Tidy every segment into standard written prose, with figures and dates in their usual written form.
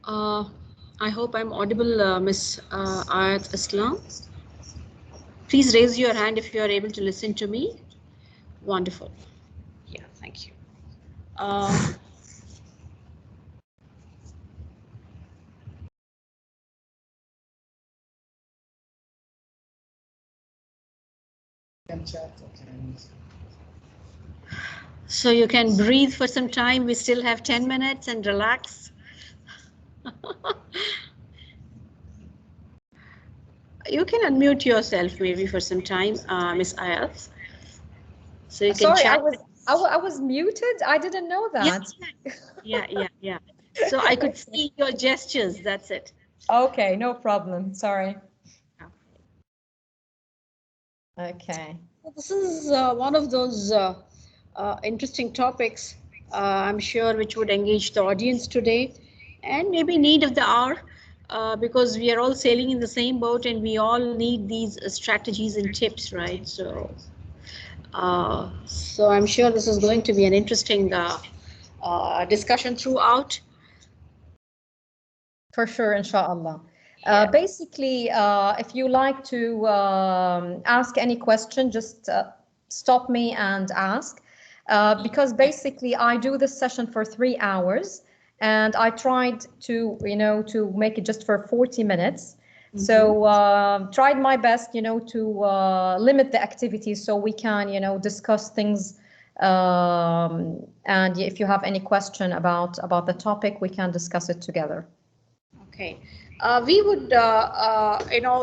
Uh, I hope I'm audible, Miss Ayat Islam. Please raise your hand if you are able to listen to me. Wonderful. Yeah, thank you. So you can breathe for some time. We still have 10 minutes and relax. You can unmute yourself maybe for some time, Miss Ayat. So you can Sorry, chat. I was muted. I didn't know that. Yeah. So I could see your gestures. That's it. Okay, no problem. Sorry. Okay. Well, this is one of those interesting topics, I'm sure, which would engage the audience today and maybe need of the hour, because we are all sailing in the same boat and we all need these strategies and tips, right? So I'm sure this is going to be an interesting discussion throughout. For sure, inshallah. Yeah. Basically, if you like to ask any question, just stop me and ask. Because basically, I do this session for 3 hours, and I tried to, to make it just for 40 minutes. So tried my best, to limit the activities so we can, discuss things. And if you have any question about the topic, we can discuss it together. Okay. We would,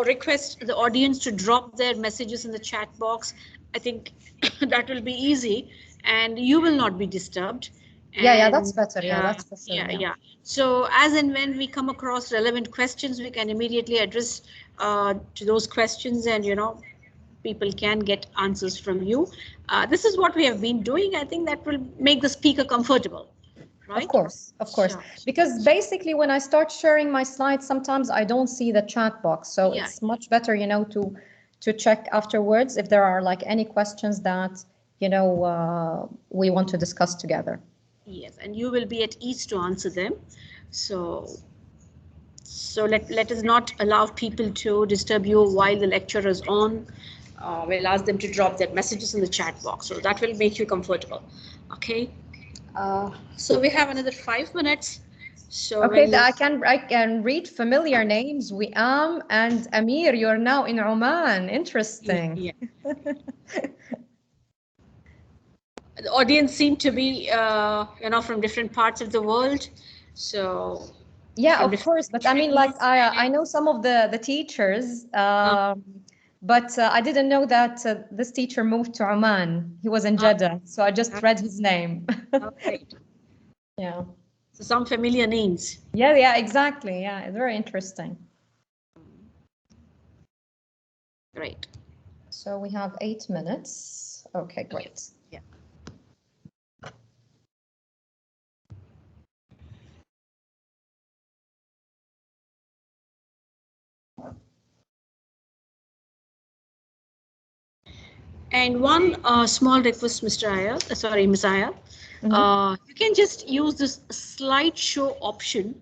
request the audience to drop their messages in the chat box. I think that will be easy, and you will not be disturbed. Yeah, that's better. Yeah, that's for sure. Yeah. So as and when we come across relevant questions, we can immediately address to those questions, and people can get answers from you. This is what we have been doing. I think that will make the speaker comfortable. Right? Of course. Because basically when I start sharing my slides, sometimes I don't see the chat box. So it's much better, to check afterwards if there are like any questions that, we want to discuss together. Yes, and you will be at ease to answer them. So let us not allow people to disturb you while the lecture is on. We'll ask them to drop their messages in the chat box. So that will make you comfortable. Okay. So we have another 5 minutes. So okay, I can read familiar names. Wiam and Amir. You're now in Oman. Interesting. Yeah. The audience seem to be from different parts of the world. So yeah, of course. But I mean, like I know some of the teachers. But I didn't know that this teacher moved to Oman. He was in Jeddah, so I just read his name. Okay. Yeah. So some familiar names. Yeah, exactly. Yeah, it's very interesting. Great. So we have 8 minutes. Okay, great. Yeah. And one small request, Mr. Ms. Ayat. You can just use this slideshow option.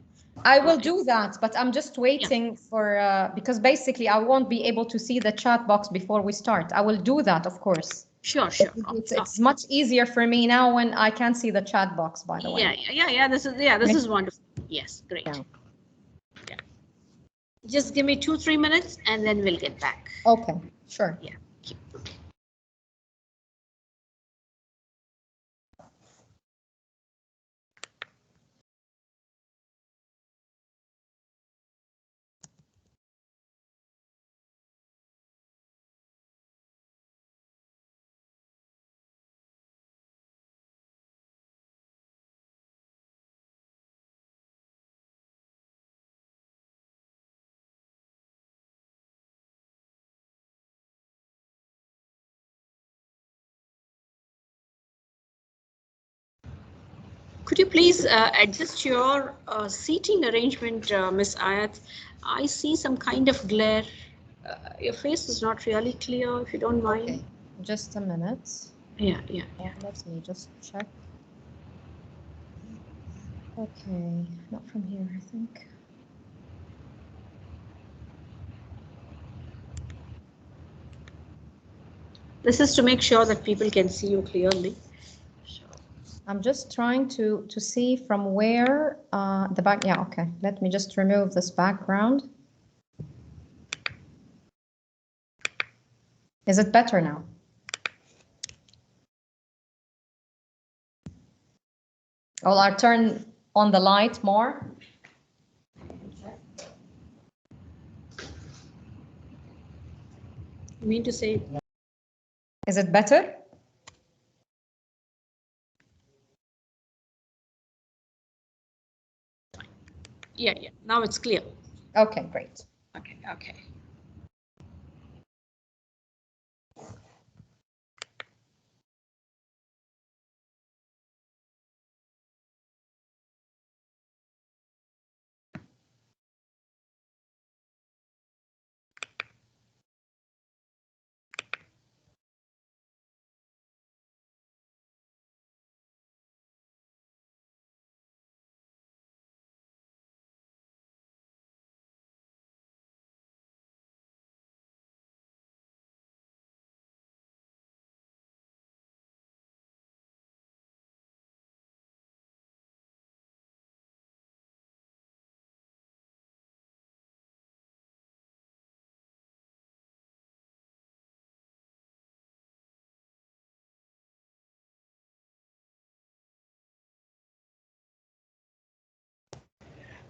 I will do that, but I'm just waiting for, because basically I won't be able to see the chat box before we start. I will do that, of course. Sure. It's much easier for me now when I can't see the chat box, by the way. Yeah. This is wonderful. Yes, great. Yeah. Just give me 2-3 minutes and then we'll get back. Okay, sure. Yeah. Could you please adjust your seating arrangement, Ms. Ayat? I see some kind of glare. Your face is not really clear, if you don't mind. Okay. Just a minute. Yeah. Let me just check. Okay, not from here, I think. This is to make sure that people can see you clearly. I'm just trying to see from where the back. Yeah, okay. Let me just remove this background. Is it better now? Well, I'll turn on the light more. You mean to say? Is it better? Yeah, yeah. Now it's clear. Okay, great. Okay, okay.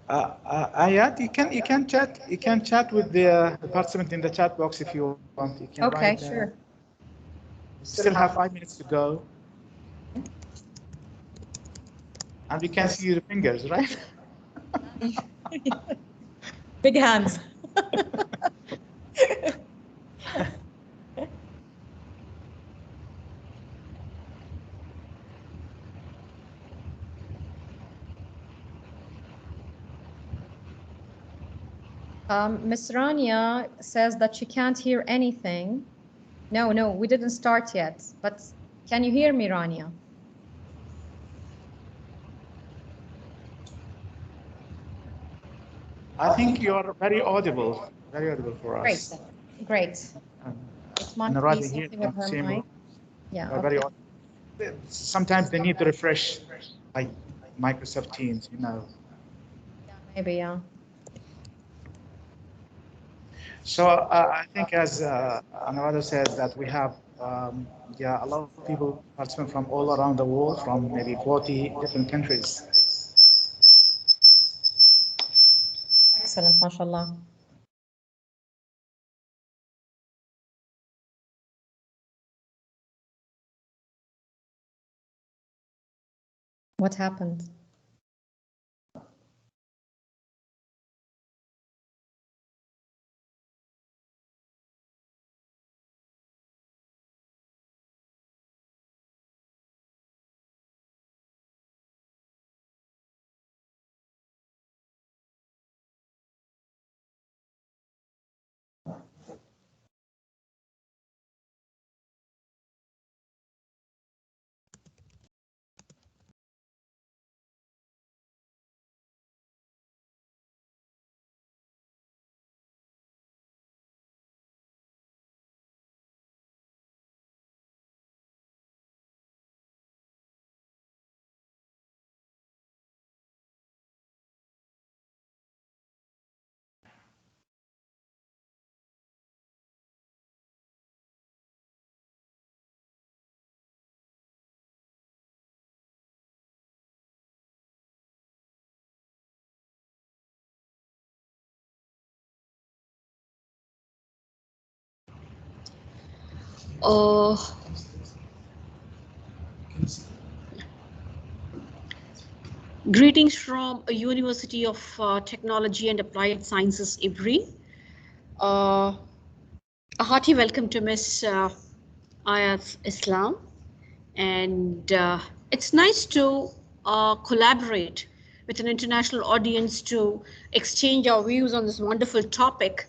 Ayat, you can chat with the participant in the chat box if you want. You can Okay, write, sure. Still have 5 minutes to go. And we can see your fingers, right? Big hands. Miss Rania says that she can't hear anything. No, we didn't start yet. But can you hear me, Rania? I think you are very audible for us. Great. It might be something with her mic. Yeah. Okay. Sometimes they need to refresh, like Microsoft Teams, you know. Yeah, maybe, yeah. So I think, as Anwar said, that we have a lot of people participate from all around the world, from maybe 40 different countries. Excellent, mashallah. What happened? Greetings from a University of Technology and Applied Sciences, IBRI. A hearty welcome to Miss Ayat Islam. And it's nice to collaborate with an international audience to exchange our views on this wonderful topic.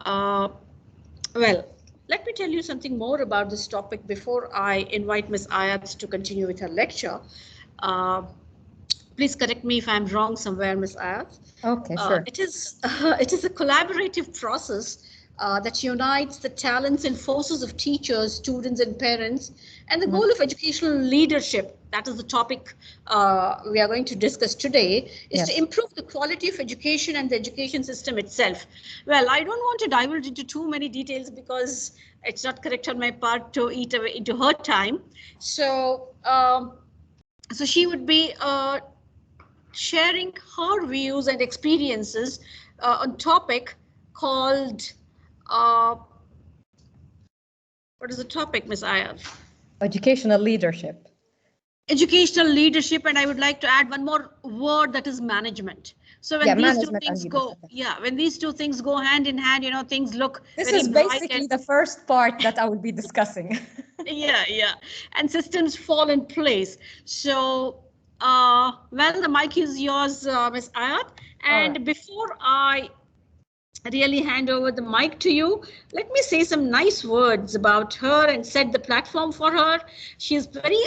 Well, let me tell you something more about this topic before I invite Ms. Ayat to continue with her lecture. Please correct me if I'm wrong somewhere, Ms. Ayat. Okay, sure. It is a collaborative process that unites the talents and forces of teachers, students, and parents. And the goal of educational leadership, that is the topic we are going to discuss today, is to improve the quality of education and the education system itself. Well, I don't want to divulge into too many details because it's not correct on my part to eat away into her time. So, so she would be sharing her views and experiences on topic called, what is the topic, Ms. Ayat? Educational leadership. Educational leadership, and I would like to add one more word, that is management. So when these two things go, when these two things go hand in hand, you know, things look. This is basically the first part that I will be discussing. Yeah, and systems fall in place. So, well, the mic is yours, Ms. Ayat. And before I really hand over the mic to you, let me say some nice words about her and set the platform for her. She is very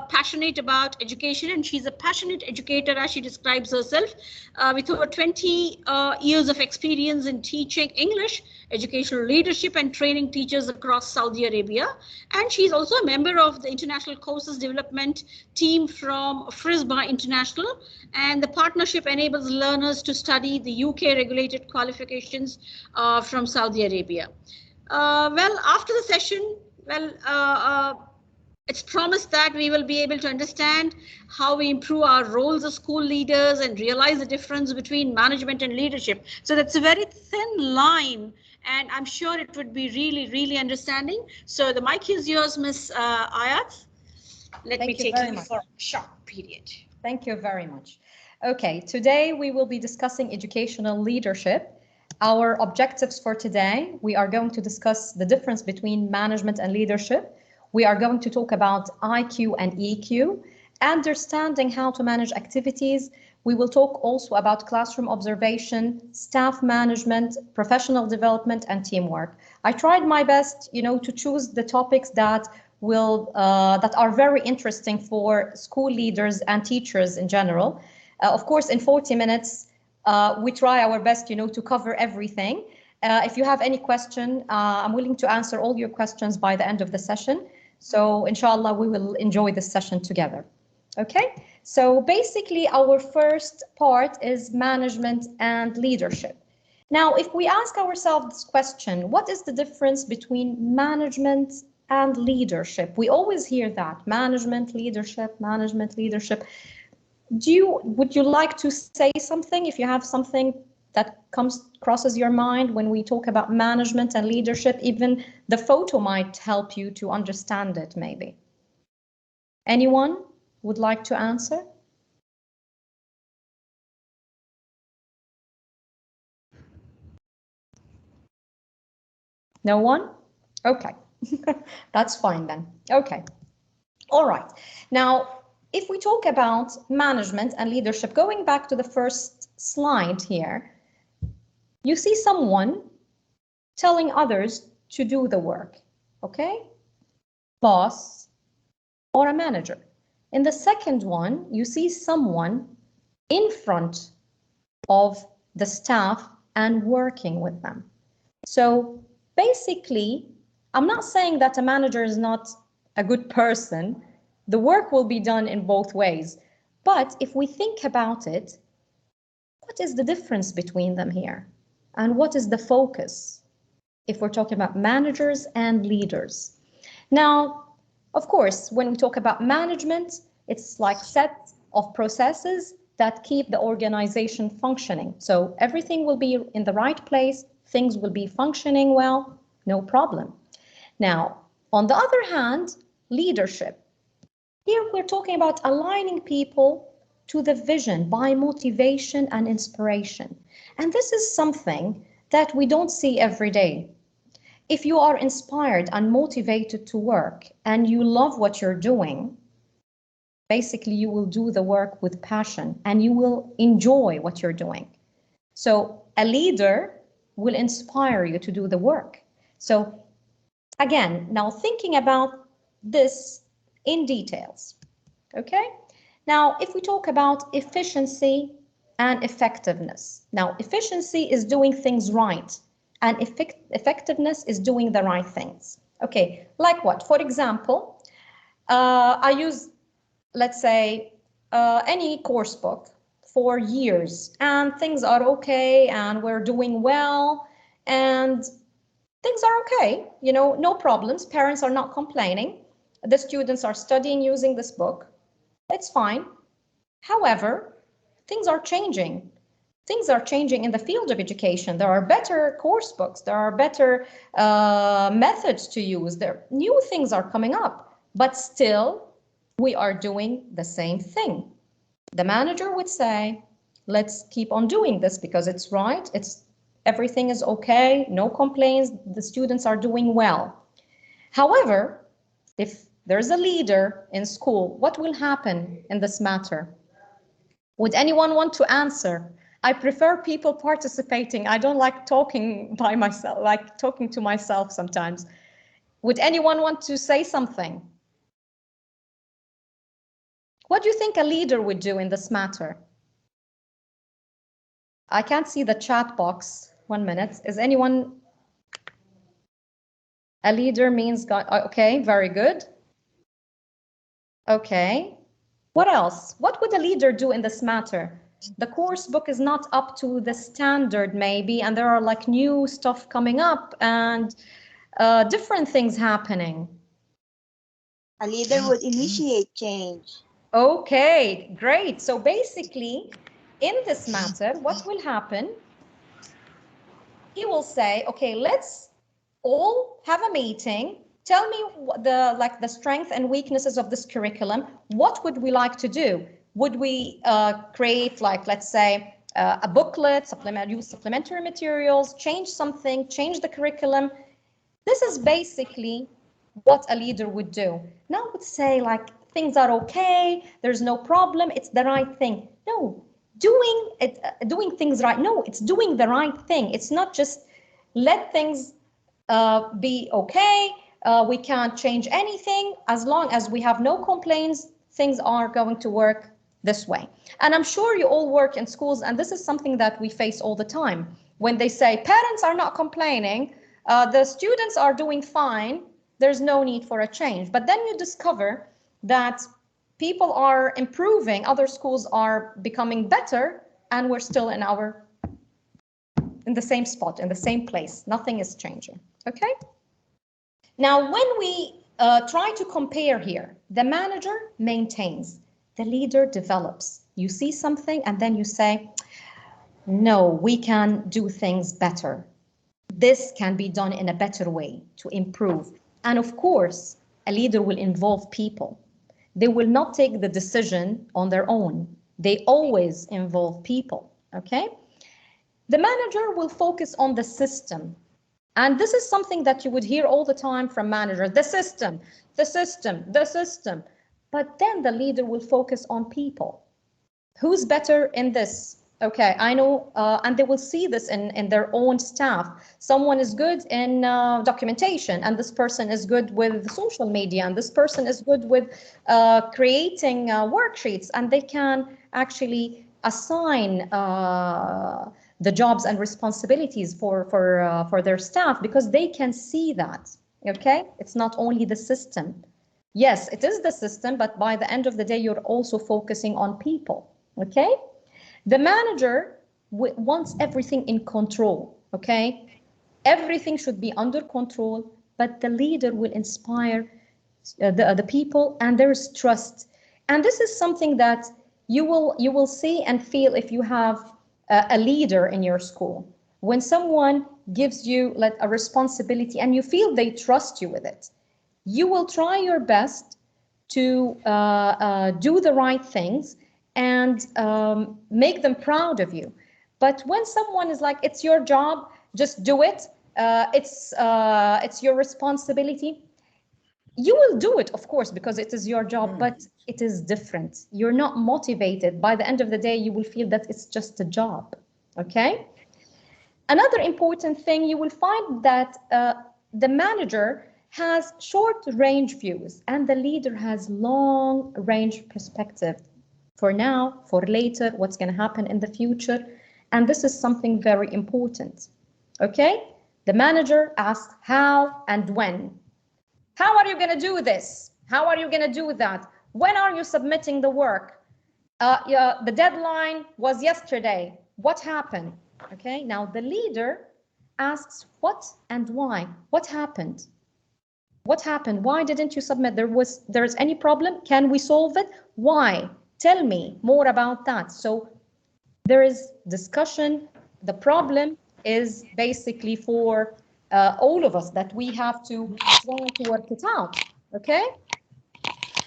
passionate about education, and she's a passionate educator, as she describes herself, with over 20 years of experience in teaching English, educational leadership, and training teachers across Saudi Arabia. And she's also a member of the International Courses Development Team from FRISBA International, and the partnership enables learners to study the UK regulated qualifications from Saudi Arabia. Well, after the session, it's promised that we will be able to understand how we improve our roles as school leaders and realize the difference between management and leadership. So that's a very thin line, and I'm sure it would be really, really understanding. So the mic is yours, Ms. Ayat. Let me take you for a short period. Thank you very much. Okay, today we will be discussing educational leadership. Our objectives for today, we are going to discuss the difference between management and leadership. We are going to talk about IQ and EQ, understanding how to manage activities. We will talk also about classroom observation, staff management, professional development, and teamwork. I tried my best, you know, to choose the topics that that are very interesting for school leaders and teachers in general. Of course, in 40 minutes, we try our best, you know, to cover everything. If you have any question, I'm willing to answer all your questions by the end of the session. So inshallah, we will enjoy this session together. Okay, so basically our first part is management and leadership. Now, if we ask ourselves this question, what is the difference between management and leadership? We always hear that, management, leadership, management, leadership. Would you like to say something, if you have something that crosses your mind when we talk about management and leadership? Even the photo might help you to understand it, maybe. Anyone would like to answer? No one? Okay, that's fine then. Okay, all right. Now, if we talk about management and leadership, going back to the first slide here, you see someone telling others to do the work, okay? Boss or a manager. In the second one, you see someone in front of the staff and working with them. So basically, I'm not saying that a manager is not a good person. The work will be done in both ways. But if we think about it, what is the difference between them here? And what is the focus if we're talking about managers and leaders? Now, of course, when we talk about management, it's like set of processes that keep the organization functioning. So everything will be in the right place, things will be functioning well, no problem. Now, on the other hand, leadership. Here we're talking about aligning people to the vision by motivation and inspiration. And this is something that we don't see every day. If you are inspired and motivated to work and you love what you're doing, basically you will do the work with passion and you will enjoy what you're doing. So a leader will inspire you to do the work. So again, now thinking about this in details, okay? Now, if we talk about efficiency and effectiveness. Now, efficiency is doing things right and effectiveness is doing the right things. Okay, like what? For example, I use, let's say, any course book for years, and things are okay, and we're doing well, and things are okay, you know, no problems. Parents are not complaining. The students are studying using this book. It's fine. However, things are changing. Things are changing in the field of education. There are better course books. There are better methods to use. There, new things are coming up, but still we are doing the same thing. The manager would say, let's keep on doing this because it's right. Everything is okay, no complaints, the students are doing well. However, if there's a leader in school, what will happen in this matter? Would anyone want to answer? I prefer people participating. I don't like talking by myself, like talking to myself sometimes. Would anyone want to say something? What do you think a leader would do in this matter? I can't see the chat box. 1 minute. Is anyone? A leader means God. Okay, very good. Okay. What else? What would a leader do in this matter? The course book is not up to the standard maybe, and there are like new stuff coming up and different things happening. A leader would initiate change. Okay, great. So basically, in this matter, what will happen? He will say, okay, let's all have a meeting. Tell me what the strength and weaknesses of this curriculum. What would we like to do? Would we create, like, let's say, a booklet, use supplementary materials, change something, change the curriculum? This is basically what a leader would do. Now would say, like, things are okay, there's no problem, it's the right thing. No, doing things right. No, it's doing the right thing. It's not just let things be okay. We can't change anything. As long as we have no complaints, things are going to work this way. And I'm sure you all work in schools, and this is something that we face all the time. When they say parents are not complaining, the students are doing fine, there's no need for a change. But then you discover that people are improving, other schools are becoming better, and we're still in the same spot, in the same place. Nothing is changing, okay? Now, when we try to compare here, the manager maintains, the leader develops. You see something and then you say, no, we can do things better. This can be done in a better way to improve. And of course, a leader will involve people. They will not take the decision on their own. They always involve people, okay? The manager will focus on the system. And this is something that you would hear all the time from managers, the system, the system, the system. But then the leader will focus on people. Who's better in this? Okay, I know, and they will see this in their own staff. Someone is good in documentation, and this person is good with social media, and this person is good with creating worksheets, and they can actually assign the jobs and responsibilities for their staff because they can see that. Okay, it's not only the system. Yes, it is the system, but by the end of the day, you're also focusing on people. Okay. The manager wants everything in control, okay? Everything should be under control, but the leader will inspire the people, and there is trust. And this is something that you will see and feel if you have a leader in your school. When someone gives you like a responsibility and you feel they trust you with it, you will try your best to do the right things and make them proud of you. But when someone is like, it's your job, just do it, it's your responsibility, you will do it, of course, because it is your job, but it is different. You're not motivated. By the end of the day, you will feel that it's just a job, okay? Another important thing, you will find that the manager has short-range views and the leader has long-range perspective. For now, for later, what's going to happen in the future. And this is something very important. Okay? The manager asks how and when. How are you going to do this? How are you going to do that? When are you submitting the work? The deadline was yesterday. What happened? Okay, now the leader asks what and why. What happened? What happened? Why didn't you submit? There's any problem? Can we solve it? Why? Tell me more about that. So there is discussion. The problem is basically for all of us that we have to try to work it out. Okay?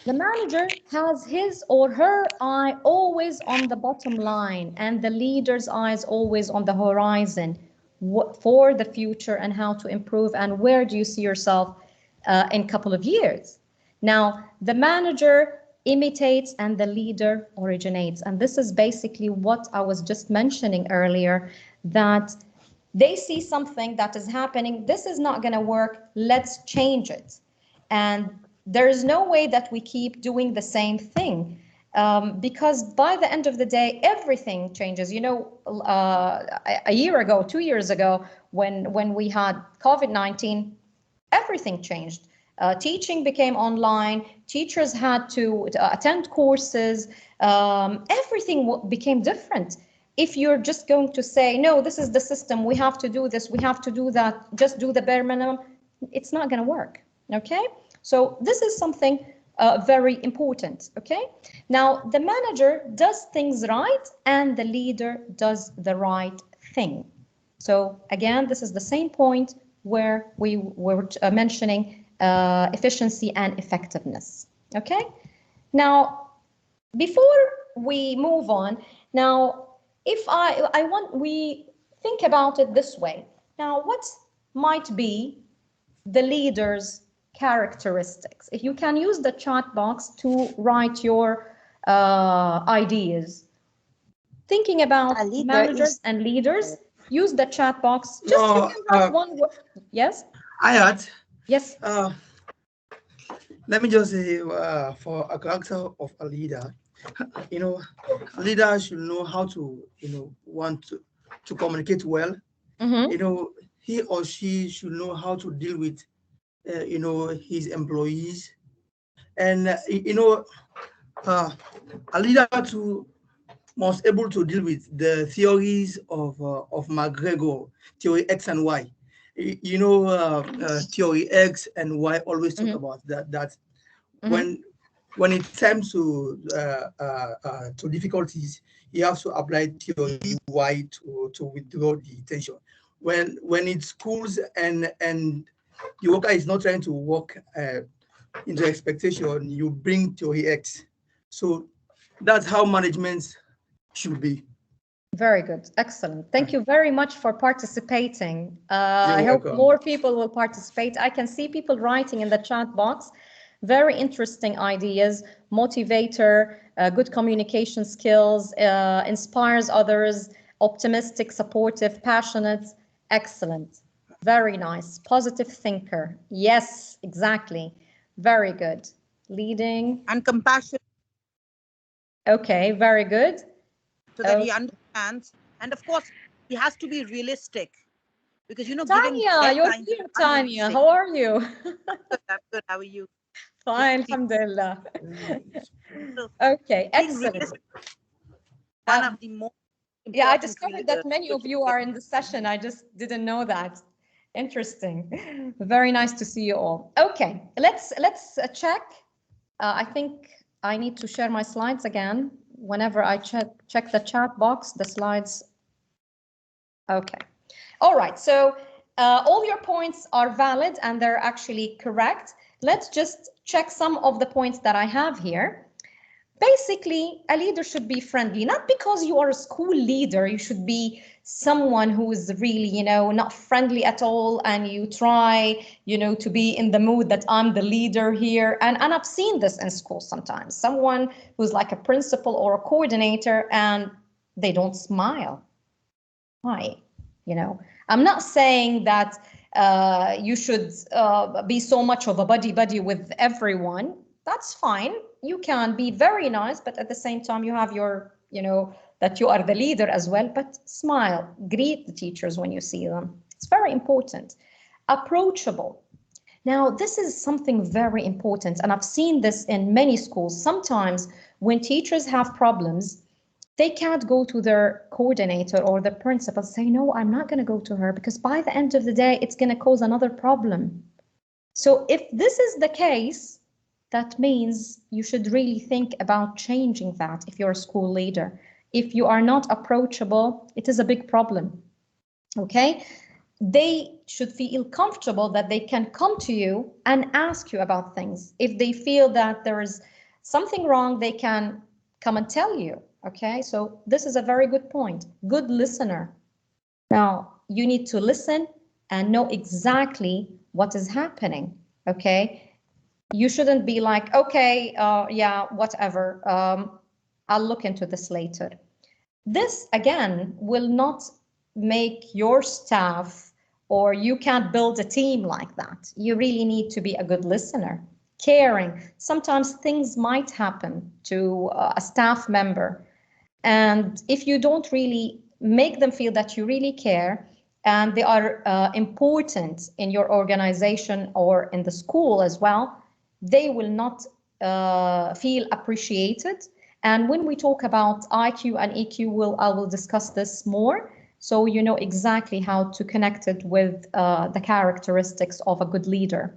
The manager has his or her eye always on the bottom line, and the leader's eyes always on the horizon for the future and how to improve and where do you see yourself in a couple of years. Now, the manager imitates and the leader originates. And this is basically what I was just mentioning earlier, that they see something that is happening. This is not going to work. Let's change it. And there is no way that we keep doing the same thing. Because by the end of the day, everything changes. You know, a year ago, 2 years ago, when we had COVID-19, everything changed. Teaching became online. Teachers had to attend courses. Everything became different. If you're just going to say, no, this is the system, we have to do this, we have to do that, just do the bare minimum, it's not going to work. Okay? So this is something very important. Okay? Now, the manager does things right and the leader does the right thing. So again, this is the same point where we were mentioning efficiency and effectiveness. Okay? Now, before we move on, now, if we think about it this way. Now, what might be the leader's characteristics? If you can use the chat box to write your ideas. Thinking about managers and leaders, use the chat box. Just you can write one word. Yes? Ayat. Yes. Let me just say, for a character of a leader, you know, a leader should know how to, want to communicate well. Mm-hmm. You know, he or she should know how to deal with, his employees. And, a leader too must able to deal with the theories of McGregor, theory X and Y. Theory X and Y always talk about that when it comes to difficulties, you have to apply theory Y to withdraw the tension. When it's schools and the worker is not trying to work into expectation, you bring theory X. So that's how management should be. Very good. Excellent. Thank you very much for participating. I hope more people will participate. I can see people writing in the chat box. Very interesting ideas, motivator, good communication skills, inspires others, optimistic, supportive, passionate. Excellent. Very nice. Positive thinker. Yes, exactly. Very good. Leading. And compassion. Okay, very good. So that he understands. And of course, he has to be realistic. Because, Tanya, you're here, Tanya. How are you? I'm good. How are you? Fine, alhamdulillah. Okay, excellent. One of the most yeah, I discovered that many of you are in the session. I just didn't know that. Interesting. Very nice to see you all. Okay, let's check. I think I need to share my slides again. Whenever I check the chat box, the slides. Okay. All right. So all your points are valid and they're actually correct. Let's just check some of the points that I have here. Basically, a leader should be friendly, not because you are a school leader, you should be someone who is really, not friendly at all, and you try, to be in the mood that I'm the leader here. And I've seen this in school sometimes, someone who's like a principal or a coordinator and they don't smile. Why? I'm not saying that you should be so much of a buddy with everyone. That's fine. You can be very nice, but at the same time, you have your, that you are the leader as well, but smile, greet the teachers when you see them. It's very important. Approachable. Now, this is something very important, and I've seen this in many schools. Sometimes when teachers have problems, they can't go to their coordinator or the principal, say, no, I'm not going to go to her, because by the end of the day, it's going to cause another problem. So if this is the case, that means you should really think about changing that if you're a school leader. If you are not approachable, it is a big problem, okay? They should feel comfortable that they can come to you and ask you about things. If they feel that there is something wrong, they can come and tell you, okay? So this is a very good point. Good listener. Now, you need to listen and know exactly what is happening, okay? You shouldn't be like, okay, yeah, whatever, I'll look into this later. This, again, will not make your staff, or you can't build a team like that. You really need to be a good listener, caring. Sometimes things might happen to a staff member, and if you don't really make them feel that you really care and they are important in your organization or in the school as well, they will not feel appreciated. And when we talk about IQ and EQ, I will discuss this more, so you know exactly how to connect it with the characteristics of a good leader.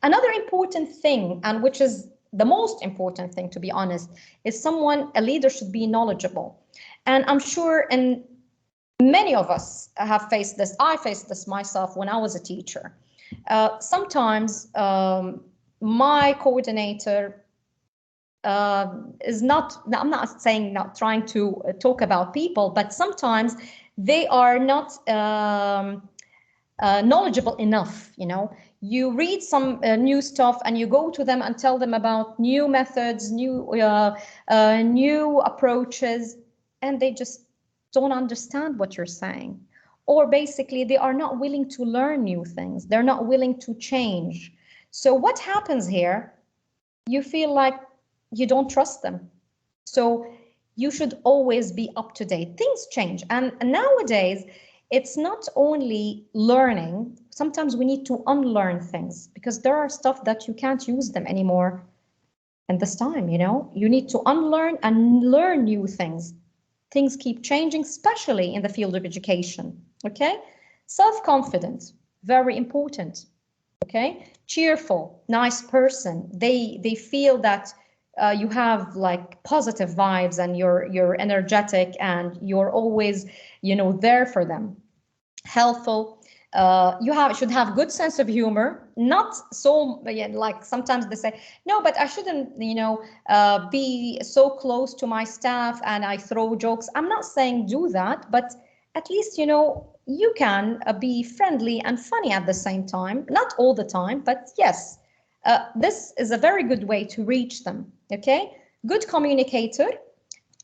Another important thing, and which is the most important thing, to be honest, is a leader should be knowledgeable. And I'm sure, and many of us have faced this. I faced this myself when I was a teacher. Sometimes my coordinator is not, I'm not saying not trying to talk about people, but sometimes they are not knowledgeable enough, you know. You read some new stuff and you go to them and tell them about new methods, new approaches, and they just don't understand what you're saying. Or basically they are not willing to learn new things. They're not willing to change. So what happens here? You feel like you don't trust them. So you should always be up to date. Things change. And nowadays, it's not only learning. Sometimes we need to unlearn things, because there are stuff that you can't use them anymore in this time, you know. You need to unlearn and learn new things. Things keep changing, especially in the field of education, okay? Self-confidence, very important, okay? Cheerful, nice person. They feel that you have like positive vibes and you're energetic and you're always, you know, there for them. Helpful. You should have good sense of humor, not so like sometimes they say, no, but I shouldn't, you know, be so close to my staff and I throw jokes. I'm not saying do that, but at least, you know, you can be friendly and funny at the same time. Not all the time, but yes, this is a very good way to reach them, okay? Good communicator,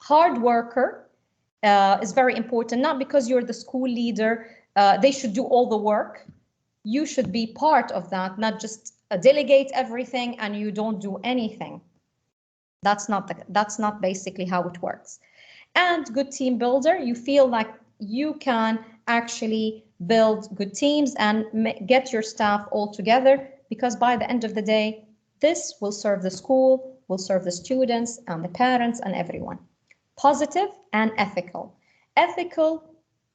hard worker is very important, not because you're the school leader, they should do all the work. You should be part of that, not just delegate everything and you don't do anything. That's not basically how it works. And good team builder, you feel like you can actually build good teams and get your staff all together, because by the end of the day, this will serve the school, will serve the students and the parents and everyone. Positive and ethical. Ethical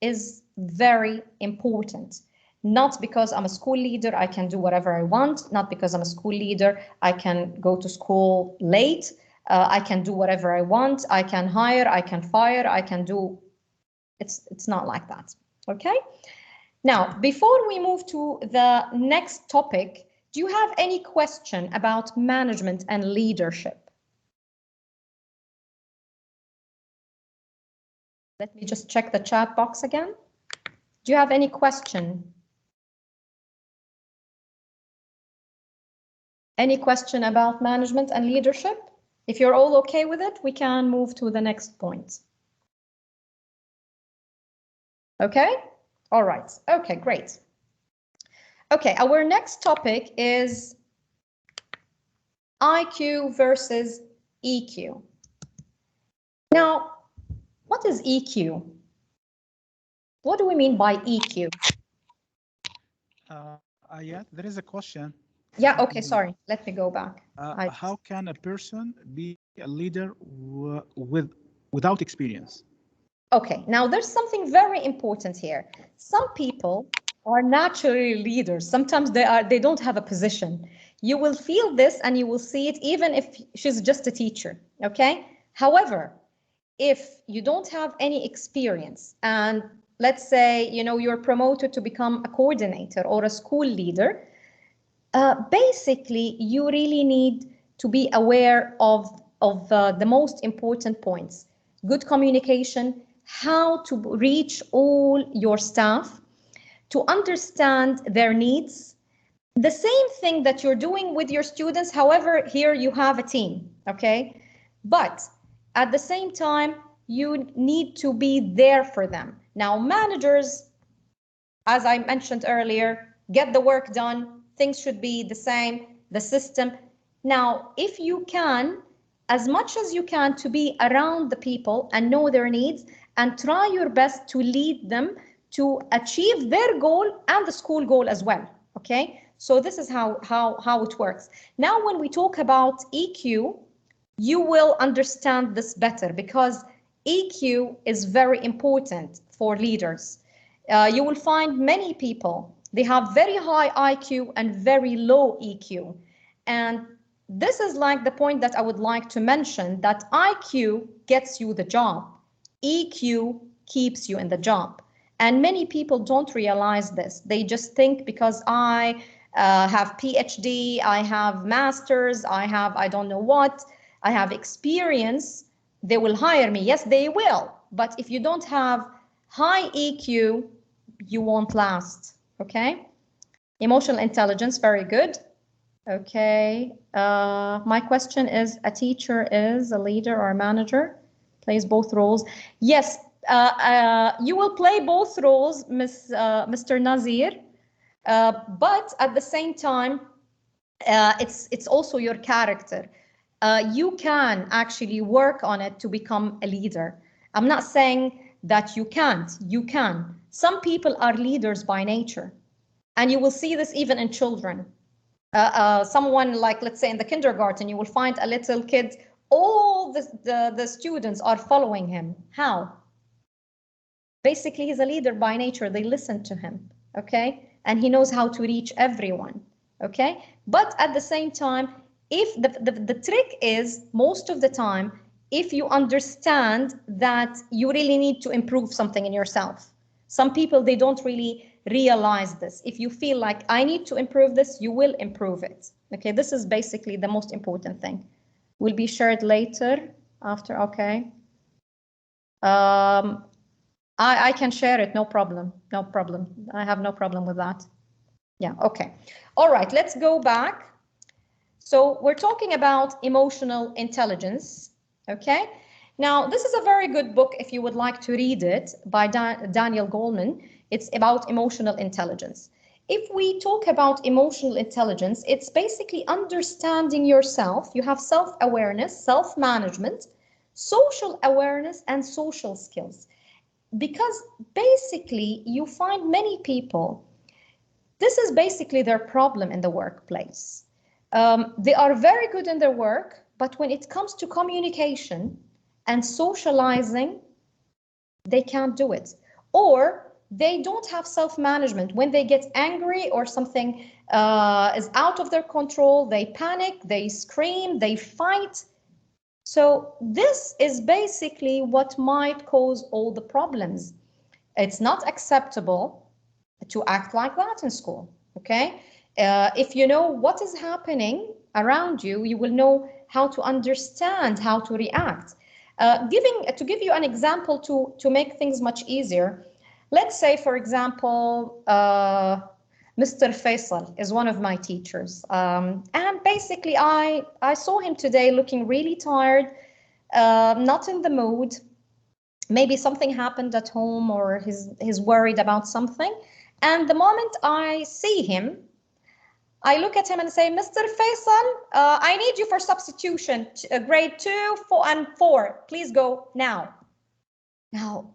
is very important. Not because I'm a school leader, I can do whatever I want. Not because I'm a school leader, I can go to school late. I can do whatever I want. I can hire, I can fire, I can do. It's not like that. Okay. Now, before we move to the next topic, do you have any question about management and leadership? Let me just check the chat box again. Do you have any question? Any question about management and leadership? If you're all okay with it, we can move to the next point. Okay? All right. Okay, great. Okay, our next topic is IQ versus EQ. Now, what is EQ? What do we mean by EQ? Ayat, there is a question. Yeah, okay, sorry. Let me go back. How can a person be a leader without experience? Okay, now there's something very important here. Some people are naturally leaders. Sometimes they don't have a position. You will feel this and you will see it even if she's just a teacher, okay? However, if you don't have any experience and let's say, you know, you're promoted to become a coordinator or a school leader, basically you really need to be aware of the most important points. Good communication, how to reach all your staff, to understand their needs. The same thing that you're doing with your students, however, here you have a team, okay? But at the same time, you need to be there for them. Now, managers, as I mentioned earlier, get the work done. Things should be the same, the system. Now, if you can, as much as you can, to be around the people and know their needs and try your best to lead them to achieve their goal and the school goal as well, okay? So this is how it works. Now, when we talk about EQ, you will understand this better because EQ is very important for leaders. You will find many people, they have very high IQ and very low EQ. And this is like the point that I would like to mention, that IQ gets you the job. EQ keeps you in the job. And many people don't realize this. They just think because I have PhD, I have masters, I don't know what, I have experience, they will hire me. Yes, they will. But if you don't have high EQ, you won't last, okay? Emotional intelligence, very good. Okay, my question is, a teacher is a leader or a manager, plays both roles. Yes, you will play both roles, Mr. Nazir, but at the same time, it's also your character. You can actually work on it to become a leader. I'm not saying that you can't, you can. Some people are leaders by nature, and you will see this even in children. Someone like, let's say in the kindergarten, you will find a little kid, all the students are following him. How? Basically, he's a leader by nature. They listen to him, okay? And he knows how to reach everyone, okay? But at the same time, if the trick is, most of the time, if you understand that you really need to improve something in yourself. Some people, they don't really realize this. If you feel like I need to improve this, you will improve it. Okay, this is basically the most important thing. Will be shared later after, okay. I can share it, no problem, no problem. I have no problem with that. Yeah, okay. All right, let's go back. So we're talking about emotional intelligence, okay? Now, this is a very good book if you would like to read it by Daniel Goleman. It's about emotional intelligence. If we talk about emotional intelligence, it's basically understanding yourself. You have self-awareness, self-management, social awareness, and social skills. Because basically, you find many people, this is basically their problem in the workplace. They are very good in their work, but when it comes to communication and socializing, they can't do it. Or they don't have self-management. When they get angry or something is out of their control, they panic, they scream, they fight. So this is basically what might cause all the problems. It's not acceptable to act like that in school, okay? If you know what is happening around you, you will know how to understand, how to react. To give you an example to make things much easier, let's say, for example, Mr. Faisal is one of my teachers. And basically, I saw him today looking really tired, not in the mood. Maybe something happened at home or he's worried about something. And the moment I see him, I look at him and say, Mr. Faisal, I need you for substitution, grade 2, 4, and 4. Please go now. Now,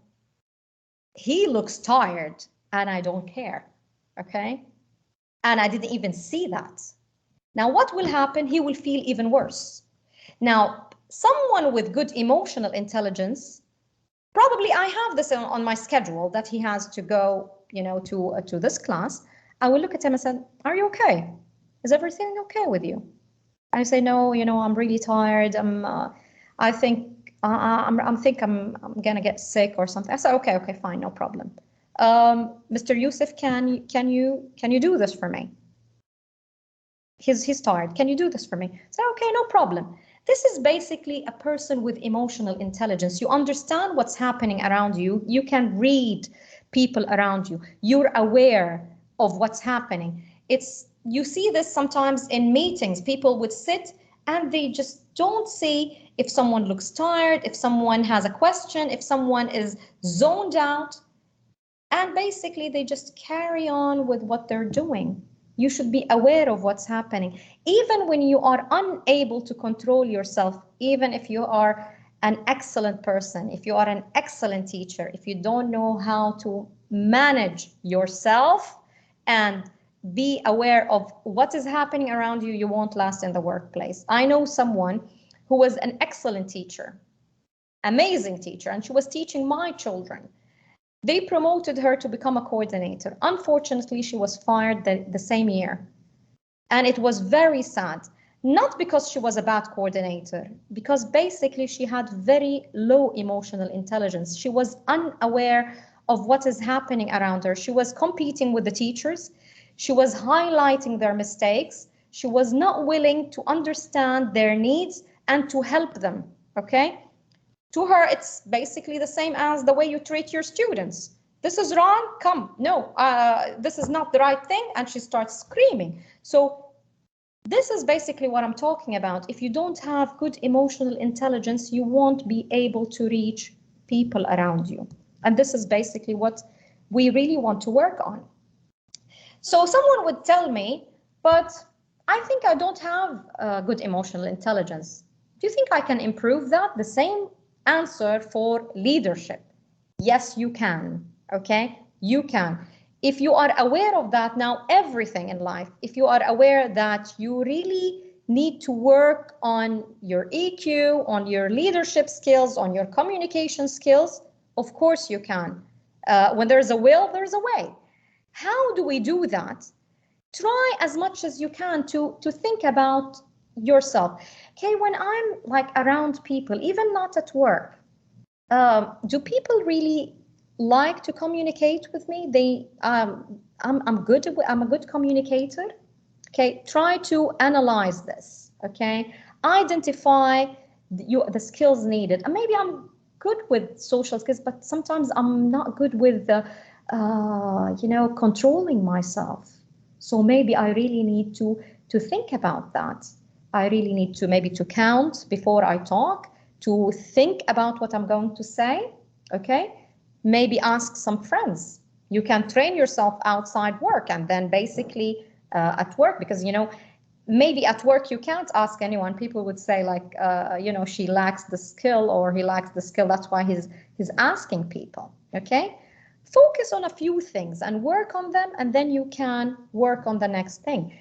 he looks tired and I don't care, okay? And I didn't even see that. Now, what will happen? He will feel even worse. Now, someone with good emotional intelligence, probably I have this on my schedule that he has to go, to this class. I will look at him and say, "Are you okay? Is everything okay with you?" I say, "No, I'm really tired. I think I'm gonna get sick or something." I say, "Okay, fine, no problem. Mr. Yusuf, can you do this for me? He's tired. Can you do this for me?" I say, "Okay, no problem." This is basically a person with emotional intelligence. You understand what's happening around you. You can read people around you. You're aware of what's happening. You see this sometimes in meetings. People would sit and they just don't see if someone looks tired, if someone has a question, if someone is zoned out. And basically they just carry on with what they're doing. You should be aware of what's happening. Even when you are unable to control yourself, even if you are an excellent person, if you are an excellent teacher, if you don't know how to manage yourself and be aware of what is happening around you, you won't last in the workplace. I know someone who was an excellent teacher, amazing teacher, and she was teaching my children. They promoted her to become a coordinator. Unfortunately, she was fired the same year. And it was very sad. Not because she was a bad coordinator, because basically she had very low emotional intelligence. She was unaware of what is happening around her. She was competing with the teachers. She was highlighting their mistakes. She was not willing to understand their needs and to help them, okay? To her, it's basically the same as the way you treat your students. This is wrong, come, no, this is not the right thing, and she starts screaming. So this is basically what I'm talking about. If you don't have good emotional intelligence, you won't be able to reach people around you. And this is basically what we really want to work on. So someone would tell me, "But I think I don't have good emotional intelligence. Do you think I can improve that?" The same answer for leadership. Yes, you can, okay? You can. If you are aware of that now, everything in life, if you are aware that you really need to work on your EQ, on your leadership skills, on your communication skills, of course you can. When there's a will, there's a way. How do we do that? Try as much as you can to think about yourself. Okay, when I'm like around people, even not at work, do people really like to communicate with me? I'm good. I'm a good communicator. Okay, try to analyze this. Okay, identify the skills needed. And maybe I'm good with social skills, but sometimes I'm not good with controlling myself. So maybe I really need to think about that. I really need to maybe to count before I talk, to think about what I'm going to say, okay? Maybe ask some friends. You can train yourself outside work and then basically at work, because, maybe at work you can't ask anyone. People would say like, she lacks the skill or he lacks the skill. That's why he's asking people, okay? Focus on a few things and work on them, and then you can work on the next thing.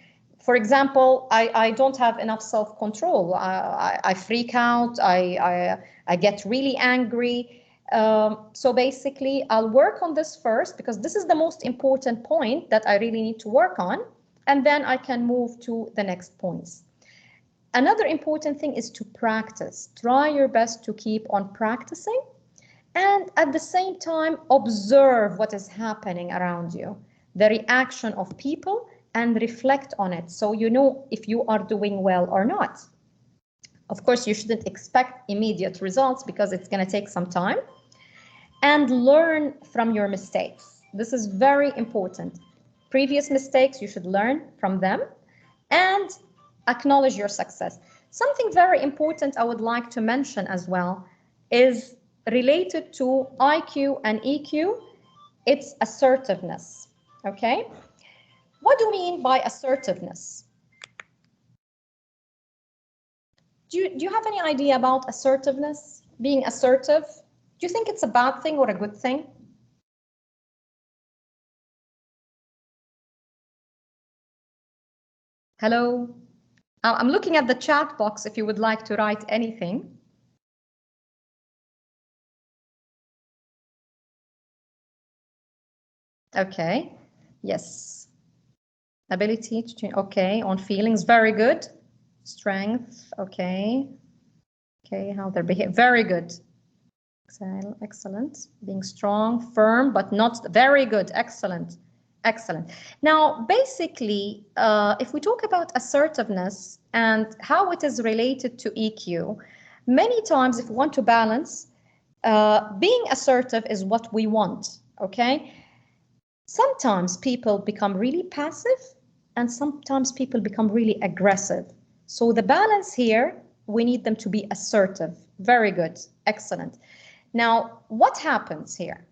For example, I don't have enough self-control. I freak out. I get really angry. So basically, I'll work on this first because this is the most important point that I really need to work on, and then I can move to the next points. Another important thing is to practice. Try your best to keep on practicing, and at the same time, observe what is happening around you, the reaction of people, and reflect on it so you know if you are doing well or not. Of course, you shouldn't expect immediate results because it's going to take some time. And learn from your mistakes. This is very important. Previous mistakes, you should learn from them and acknowledge your success. Something very important I would like to mention as well is related to IQ and EQ. It's assertiveness, okay? What do we mean by assertiveness? Do you have any idea about assertiveness? Being assertive? Do you think it's a bad thing or a good thing? Hello? I'm looking at the chat box if you would like to write anything. Okay, yes. Ability to change, okay, on feelings, very good. Strength, okay. Okay, how they're behaving, very good. Excellent. Being strong, firm, but not very good. Excellent. Excellent. Now, basically, if we talk about assertiveness and how it is related to EQ, many times if we want to balance, being assertive is what we want, okay? Sometimes people become really passive and sometimes people become really aggressive. So the balance here, we need them to be assertive. Very good. Excellent. Now, what happens here?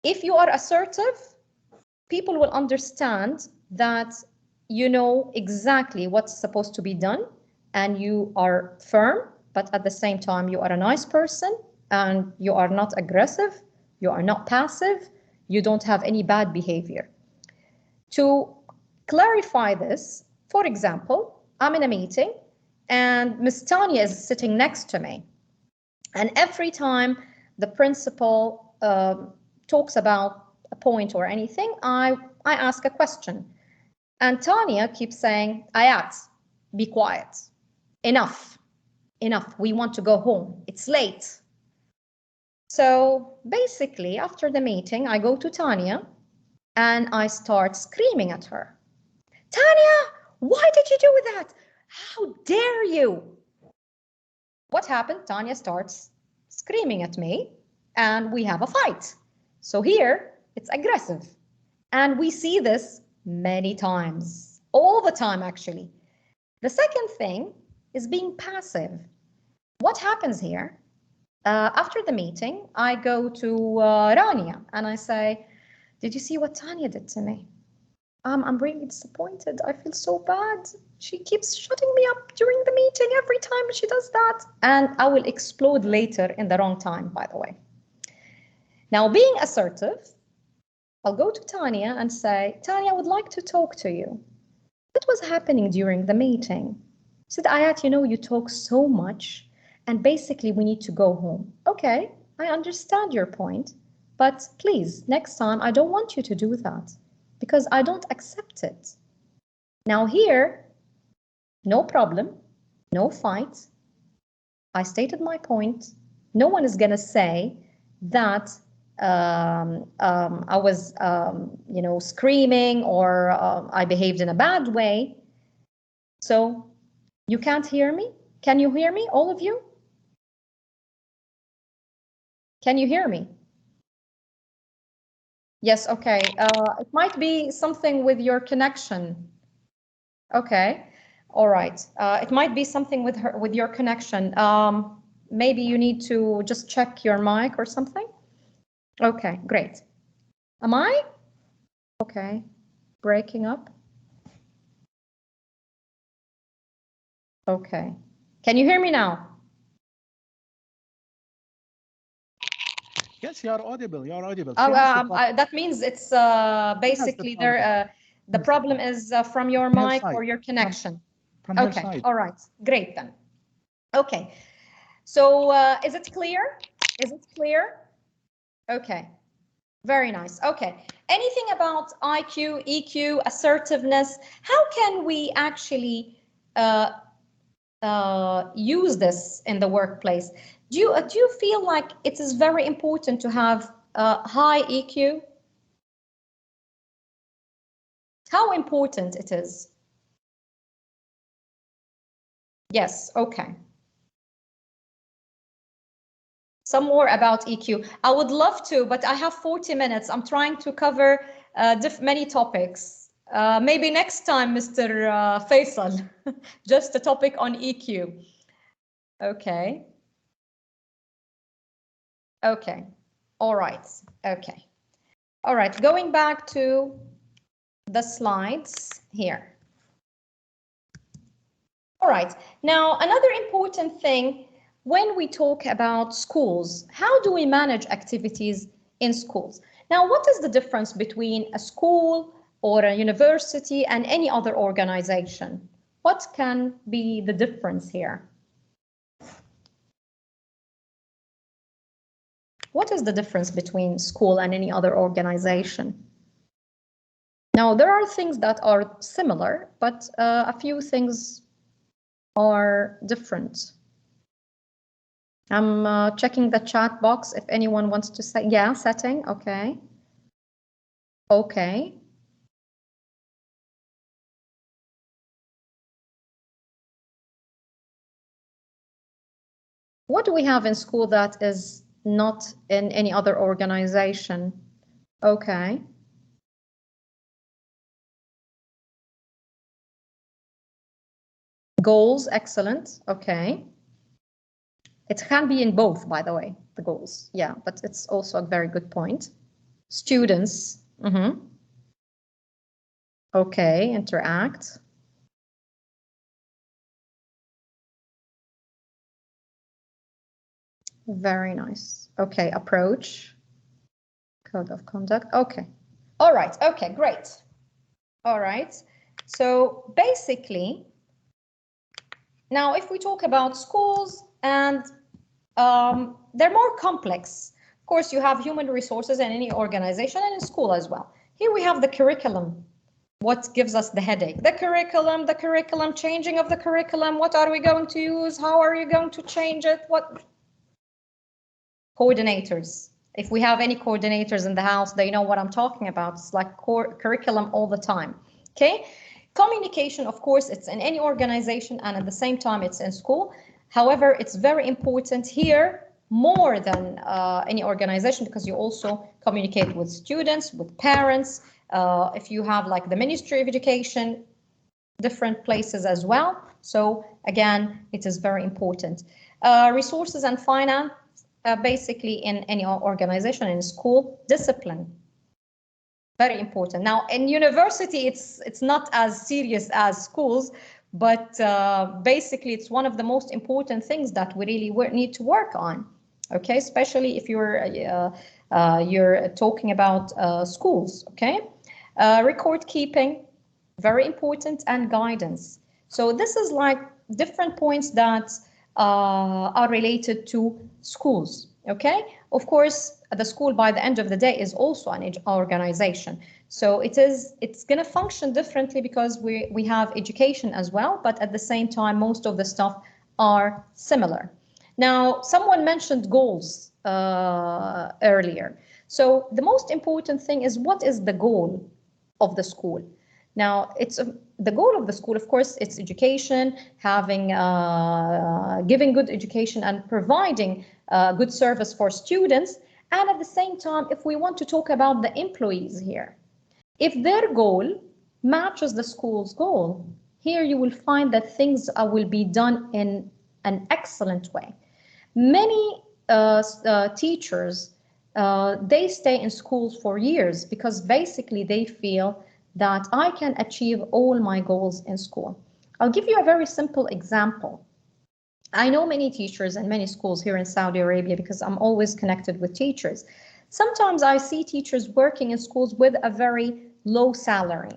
If you are assertive, people will understand that you know exactly what's supposed to be done and you are firm, but at the same time, you are a nice person and you are not aggressive, you are not passive, you don't have any bad behavior. To clarify this, for example, I'm in a meeting and Ms. Tanya is sitting next to me. And every time the principal talks about a point or anything, I ask a question. And Tanya keeps saying, Ayat, be quiet. Enough. Enough. We want to go home. It's late. So basically, after the meeting, I go to Tanya and I start screaming at her. Tanya, why did you do that? How dare you? What happened? Tanya starts screaming at me and we have a fight. So here it's aggressive. And we see this many times, all the time actually. The second thing is being passive. What happens here? After the meeting, I go to Rania and I say, did you see what Tanya did to me? I'm really disappointed. I feel so bad. She keeps shutting me up during the meeting every time she does that. And I will explode later in the wrong time, by the way. Now, being assertive, I'll go to Tanya and say, Tanya, I would like to talk to you. What was happening during the meeting? She said, Ayat, you know, you talk so much and basically we need to go home. Okay, I understand your point, but please, next time, I don't want you to do that because I don't accept it. Now here, no problem, no fight. I stated my point. No one is going to say that I was, you know, screaming or I behaved in a bad way. So you can't hear me? Can you hear me, all of you? Can you hear me? Yes, okay. It might be something with your connection. Okay, all right. It might be something with your connection. Maybe you need to just check your mic or something. Okay, great. Am I? Okay, breaking up. Okay, can you hear me now? Yes, you are audible. You are audible. Oh, that means it's basically there. The problem is from your mic or your connection. From her side. All right, great then. Okay, so is it clear? Is it clear? Okay, very nice. Okay, anything about IQ, EQ, assertiveness? How can we actually use this in the workplace? Do you feel like it is very important to have high EQ? How important it is? Yes, okay. Some more about EQ. I would love to, but I have 40 minutes. I'm trying to cover many topics. Maybe next time, Mr. Faisal, just a topic on EQ. Okay. Okay. All right. Okay. All right. Going back to the slides here. All right. Now, another important thing when we talk about schools, how do we manage activities in schools? Now, what is the difference between a school or a university and any other organization? What can be the difference here? What is the difference between school and any other organization? Now, there are things that are similar, but a few things are different. I'm checking the chat box if anyone wants to say, yeah, setting, okay. Okay. What do we have in school that is not in any other organization? Okay. Goals, excellent, okay. It can be in both, by the way, the goals, yeah, but it's also a very good point. Students, okay, interact. Very nice. Okay, approach, code of conduct. Okay. All right. Okay, great. All right. So basically, now if we talk about schools, and they're more complex. Of course, you have human resources in any organization and in school as well. Here we have the curriculum. What gives us the headache? The curriculum, changing of the curriculum. What are we going to use? How are you going to change it? What? Coordinators. If we have any coordinators in the house, they know what I'm talking about. It's like curriculum all the time. Okay. Communication, of course, it's in any organization, and at the same time, it's in school. However, it's very important here more than any organization, because you also communicate with students, with parents. If you have like the Ministry of Education, different places as well. So again, it is very important. Resources and finance, basically in any organization, in school, discipline. Very important. Now in university, it's not as serious as schools, but basically it's one of the most important things that we really need to work on. Okay, especially if you're talking about schools. Okay, record keeping, very important, and guidance. So this is like different points that are related to schools. Okay, of course, the school by the end of the day is also an organization. So it's going to function differently because we have education as well, but at the same time, most of the stuff are similar. Now, someone mentioned goals earlier. So the most important thing is, what is the goal of the school? Now, the goal of the school, of course, it's education, having giving good education and providing good service for students. And at the same time, if we want to talk about the employees here, if their goal matches the school's goal, here you will find that things will be done in an excellent way. Many teachers, they stay in schools for years because basically they feel that I can achieve all my goals in school. I'll give you a very simple example. I know many teachers and many schools here in Saudi Arabia because I'm always connected with teachers. Sometimes I see teachers working in schools with a very low salary.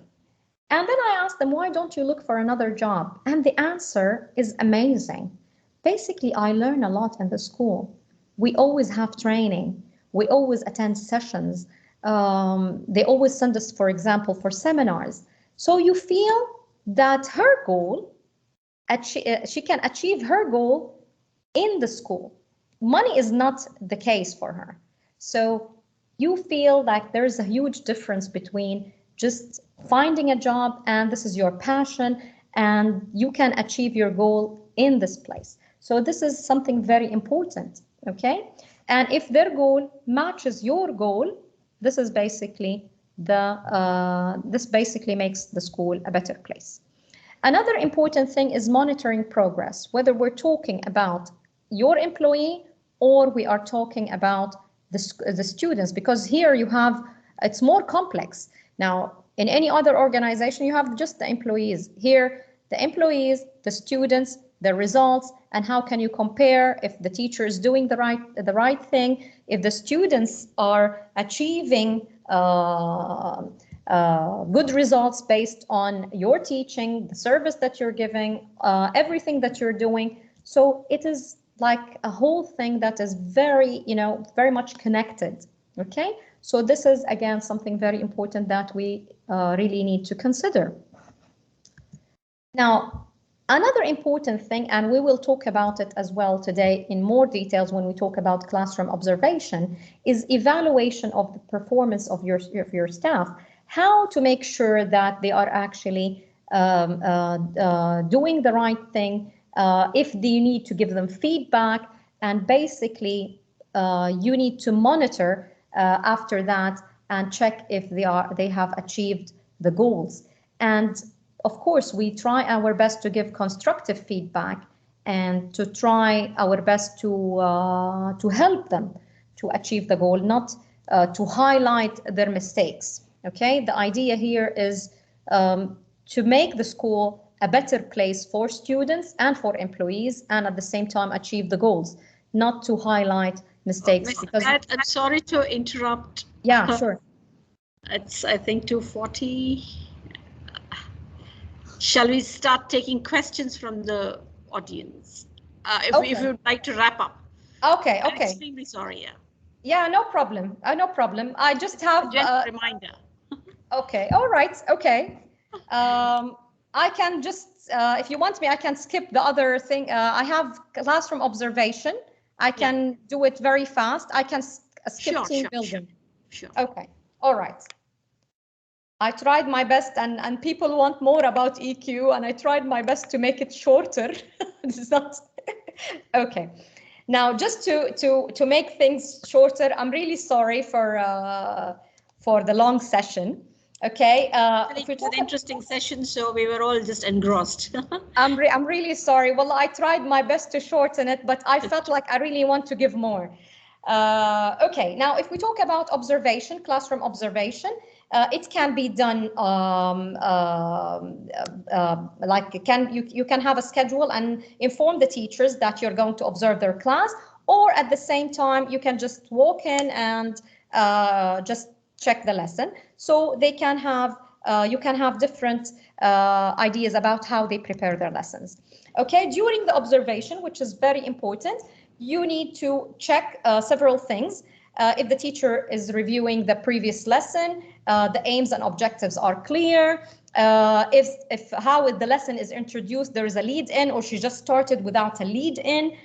And then I ask them, why don't you look for another job? And the answer is amazing. Basically, I learn a lot in the school. We always have training. We always attend sessions. They always send us, for example, for seminars. So you feel that her goal, she can achieve her goal in the school. Money is not the case for her. So you feel like there's a huge difference between just finding a job and this is your passion and you can achieve your goal in this place. So this is something very important, okay? And if their goal matches your goal, this is basically this basically makes the school a better place. Another important thing is monitoring progress, whether we're talking about your employee or we are talking about the students, because here you have, it's more complex. Now, in any other organization, you have just the employees. Here, the employees, the students, the results, and how can you compare if the teacher is doing the right thing, if the students are achieving good results based on your teaching, the service that you're giving, everything that you're doing. So it is like a whole thing that is very, very much connected. Okay, so this is again something very important that we really need to consider. Now, another important thing, and we will talk about it as well today in more details when we talk about classroom observation, is evaluation of the performance of your staff. How to make sure that they are actually doing the right thing, if you need to give them feedback, and basically you need to monitor after that and check if they have achieved the goals. And of course, we try our best to give constructive feedback and to try our best to help them to achieve the goal, not to highlight their mistakes. Okay, the idea here is to make the school a better place for students and for employees, and at the same time achieve the goals, not to highlight mistakes. Because I'm sorry to interrupt. Yeah, sure. It's, I think, 2:40. Shall we start taking questions from the audience? If you would like to wrap up. Okay, I'm okay. extremely sorry, yeah. Yeah, no problem. No problem. I just have a reminder. Okay, all right, okay. I can just, if you want me, I can skip the other thing. I have classroom observation. I can do it very fast. I can skip team building. Sure. Okay, all right. I tried my best, and people want more about EQ, and I tried my best to make it shorter. It's not okay. Now, just to make things shorter, I'm really sorry for the long session. Okay, it was an interesting session, so we were all just engrossed. I'm really sorry. Well, I tried my best to shorten it, but I felt like I really want to give more. Okay, now if we talk about observation, classroom observation, it can be done like you can have a schedule and inform the teachers that you're going to observe their class, or at the same time you can just walk in and just check the lesson. So they can have you can have different ideas about how they prepare their lessons. Okay, during the observation, which is very important, you need to check several things. If the teacher is reviewing the previous lesson, the aims and objectives are clear. If how the lesson is introduced, there is a lead in, or she just started without a lead in.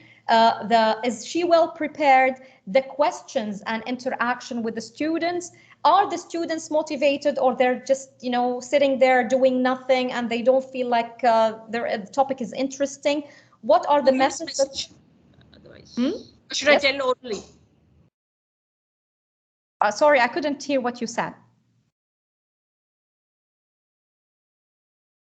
Is she well prepared? The questions and interaction with the students. Are the students motivated, or they're just, sitting there doing nothing and they don't feel like the topic is interesting? What are the messages? Otherwise, should I tell orally? Sorry, I couldn't hear what you said.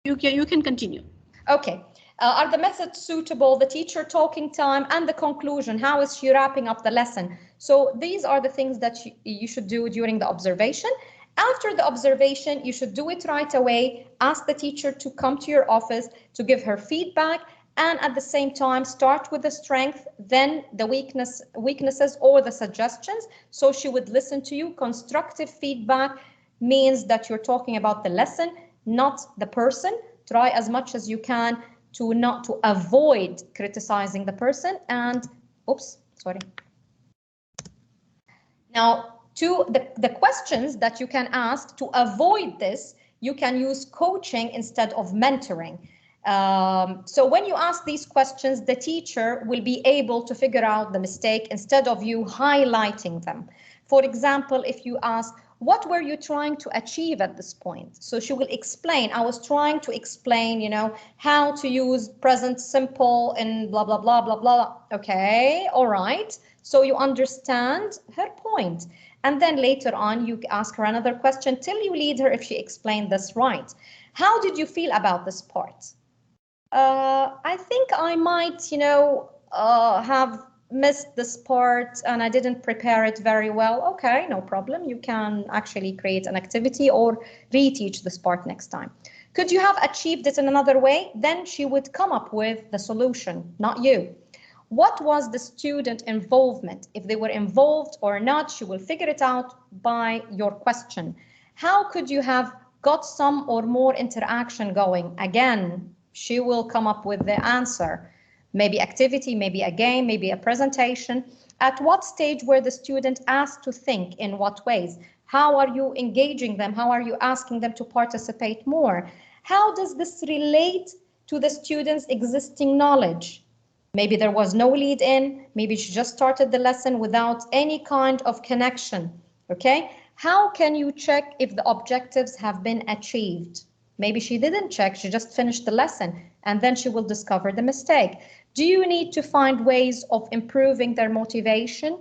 You can continue. Okay. Are the methods suitable, the teacher talking time, and the conclusion? How is she wrapping up the lesson? So these are the things that you should do during the observation. After the observation, you should do it right away. Ask the teacher to come to your office to give her feedback, and at the same time start with the strength, then the weaknesses or the suggestions. So she would listen to you. Constructive feedback means that you're talking about the lesson, not the person. Try as much as you can to avoid criticizing the person. And now, to the questions that you can ask to avoid this, you can use coaching instead of mentoring. So when you ask these questions, the teacher will be able to figure out the mistake instead of you highlighting them. For example, if you ask, what were you trying to achieve at this point? So she will explain, I was trying to explain, how to use present simple and blah, blah, blah, blah, blah. Okay, all right. So you understand her point. And then later on, you ask her another question till you lead her if she explained this right. How did you feel about this part? I think I might, have missed this part and I didn't prepare it very well. Okay, no problem. You can actually create an activity or reteach this part next time. Could you have achieved it in another way? Then she would come up with the solution, not you. What was the student involvement? If they were involved or not, she will figure it out by your question. How could you have got some or more interaction going? Again, she will come up with the answer. Maybe activity, maybe a game, maybe a presentation. At what stage were the student asked to think? In what ways? How are you engaging them? How are you asking them to participate more? How does this relate to the student's existing knowledge? Maybe there was no lead in, maybe she just started the lesson without any kind of connection, okay? How can you check if the objectives have been achieved? Maybe she didn't check, she just finished the lesson, and then she will discover the mistake. Do you need to find ways of improving their motivation?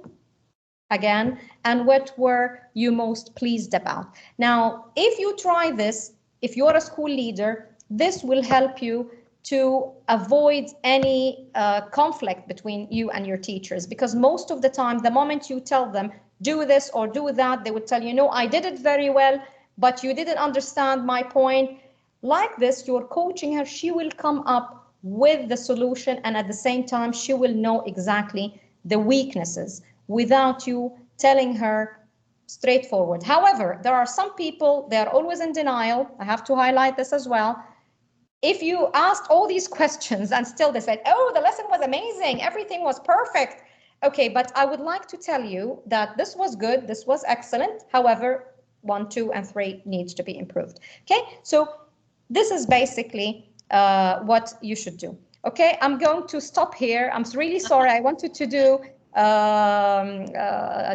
Again, and what were you most pleased about? Now, if you try this, if you're a school leader, this will help you to avoid any conflict between you and your teachers, because most of the time, the moment you tell them, do this or do that, they would tell you, no, I did it very well, but you didn't understand my point. Like this, you're coaching her, she will come up with the solution, and at the same time, she will know exactly the weaknesses without you telling her straightforward. However, there are some people, they are always in denial. I have to highlight this as well. If you asked all these questions and still they said, oh, the lesson was amazing, everything was perfect. Okay, but I would like to tell you that this was good, this was excellent. However, 1, 2, and 3 needs to be improved. Okay, so this is basically what you should do. Okay, I'm going to stop here. I'm really sorry. I wanted to do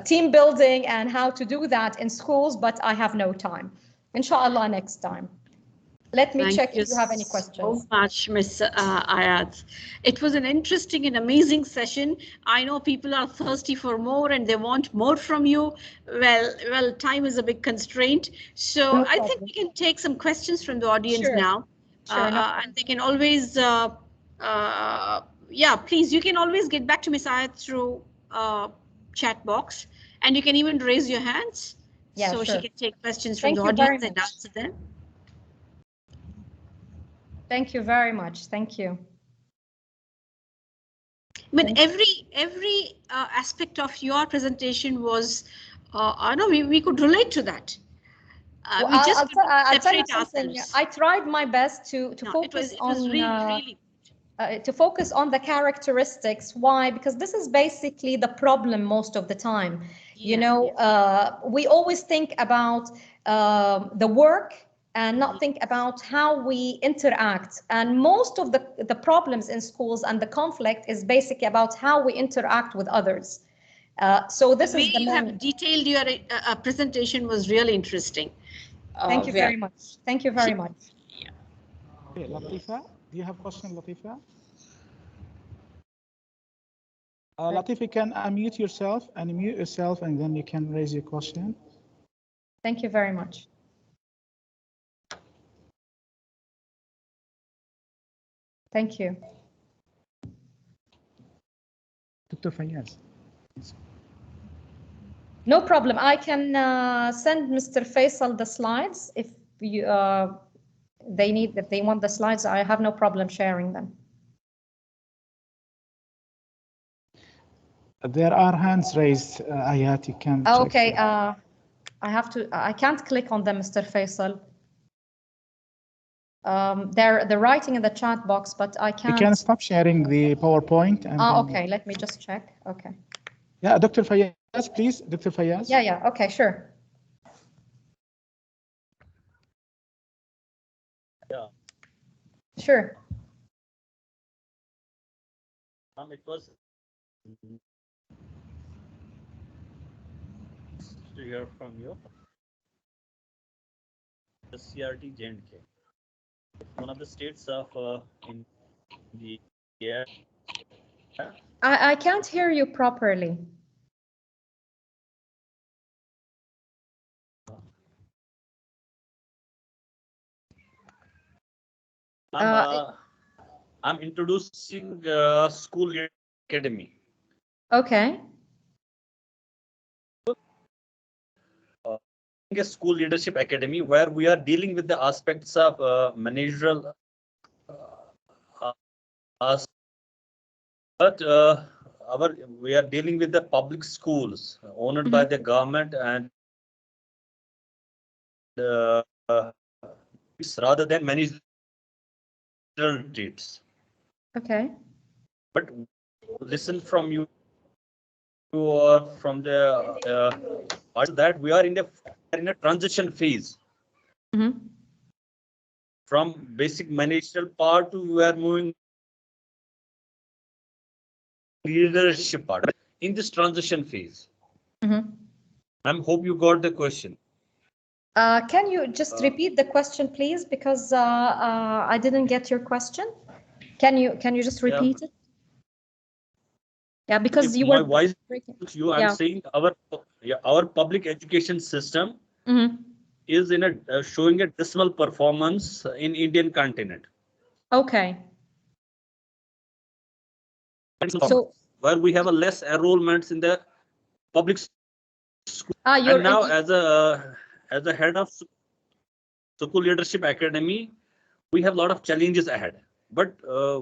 team building and how to do that in schools, but I have no time. Inshallah, next time. Let me check if you have any questions. Thank you so much, Ms. Ayat. It was an interesting and amazing session. I know people are thirsty for more and they want more from you. Well, time is a big constraint. So No I problem. think we can take some questions from the audience Sure. now. Sure, no and they can always, yeah, please, you can always get back to Ms. Ayat through chat box, and you can even raise your hands. Yeah, so sure. she can take questions from Thank the you very audience and much. answer them. Thank you very much. Thank you. But every aspect of your presentation was, I know we could relate to that. Well, We just I'll tell you separate something. ourselves. I tried my best to No, focus it was really to focus on the characteristics. Why? Because this is basically the problem most of the time. You know, we always think about the work and not think about how we interact. And most of the problems in schools and the conflict is basically about how we interact with others. So this the way is the you have detailed your presentation was really interesting. Thank you very much. Thank you very much. Okay, Latifa, do you have a question, Latifa? Latifa, you can unmute yourself and mute yourself, and then you can raise your question. Thank you very much. Thank you. Dr. Fayaz. No problem. I can send Mr. Faisal the slides if you, if they want the slides. I have no problem sharing them. There are hands raised, Ayat, you can check. Okay, I can't click on them, Mr. Faisal. They're writing in the chat box, but I can't. You can stop sharing the PowerPoint. And okay, let me just check. Okay. Yeah, Dr. Fayaz, please, Dr. Fayaz. Yeah, okay, sure. Yeah. Sure. It was to hear from you. The CRT J&K, one of the states of in the air. I can't hear you properly. I'm introducing school academy. Okay. A school leadership academy where we are dealing with the aspects of managerial but we are dealing with the public schools owned by the government and rather than managerial traits. Okay. But listen from you or from the that we are in a transition phase. Mm-hmm. From basic managerial part to we are moving leadership part in this transition phase. Mm-hmm. I hope you got the question. Can you just repeat the question, please? Because I didn't get your question. Can you just repeat it? Yeah, because If you my were voice breaking. to you, I'm saying our public education system is in a showing a dismal performance in Indian continent. Okay. So where we have a less enrollments in the public school. you're And now as a head of school leadership academy, we have a lot of challenges ahead. But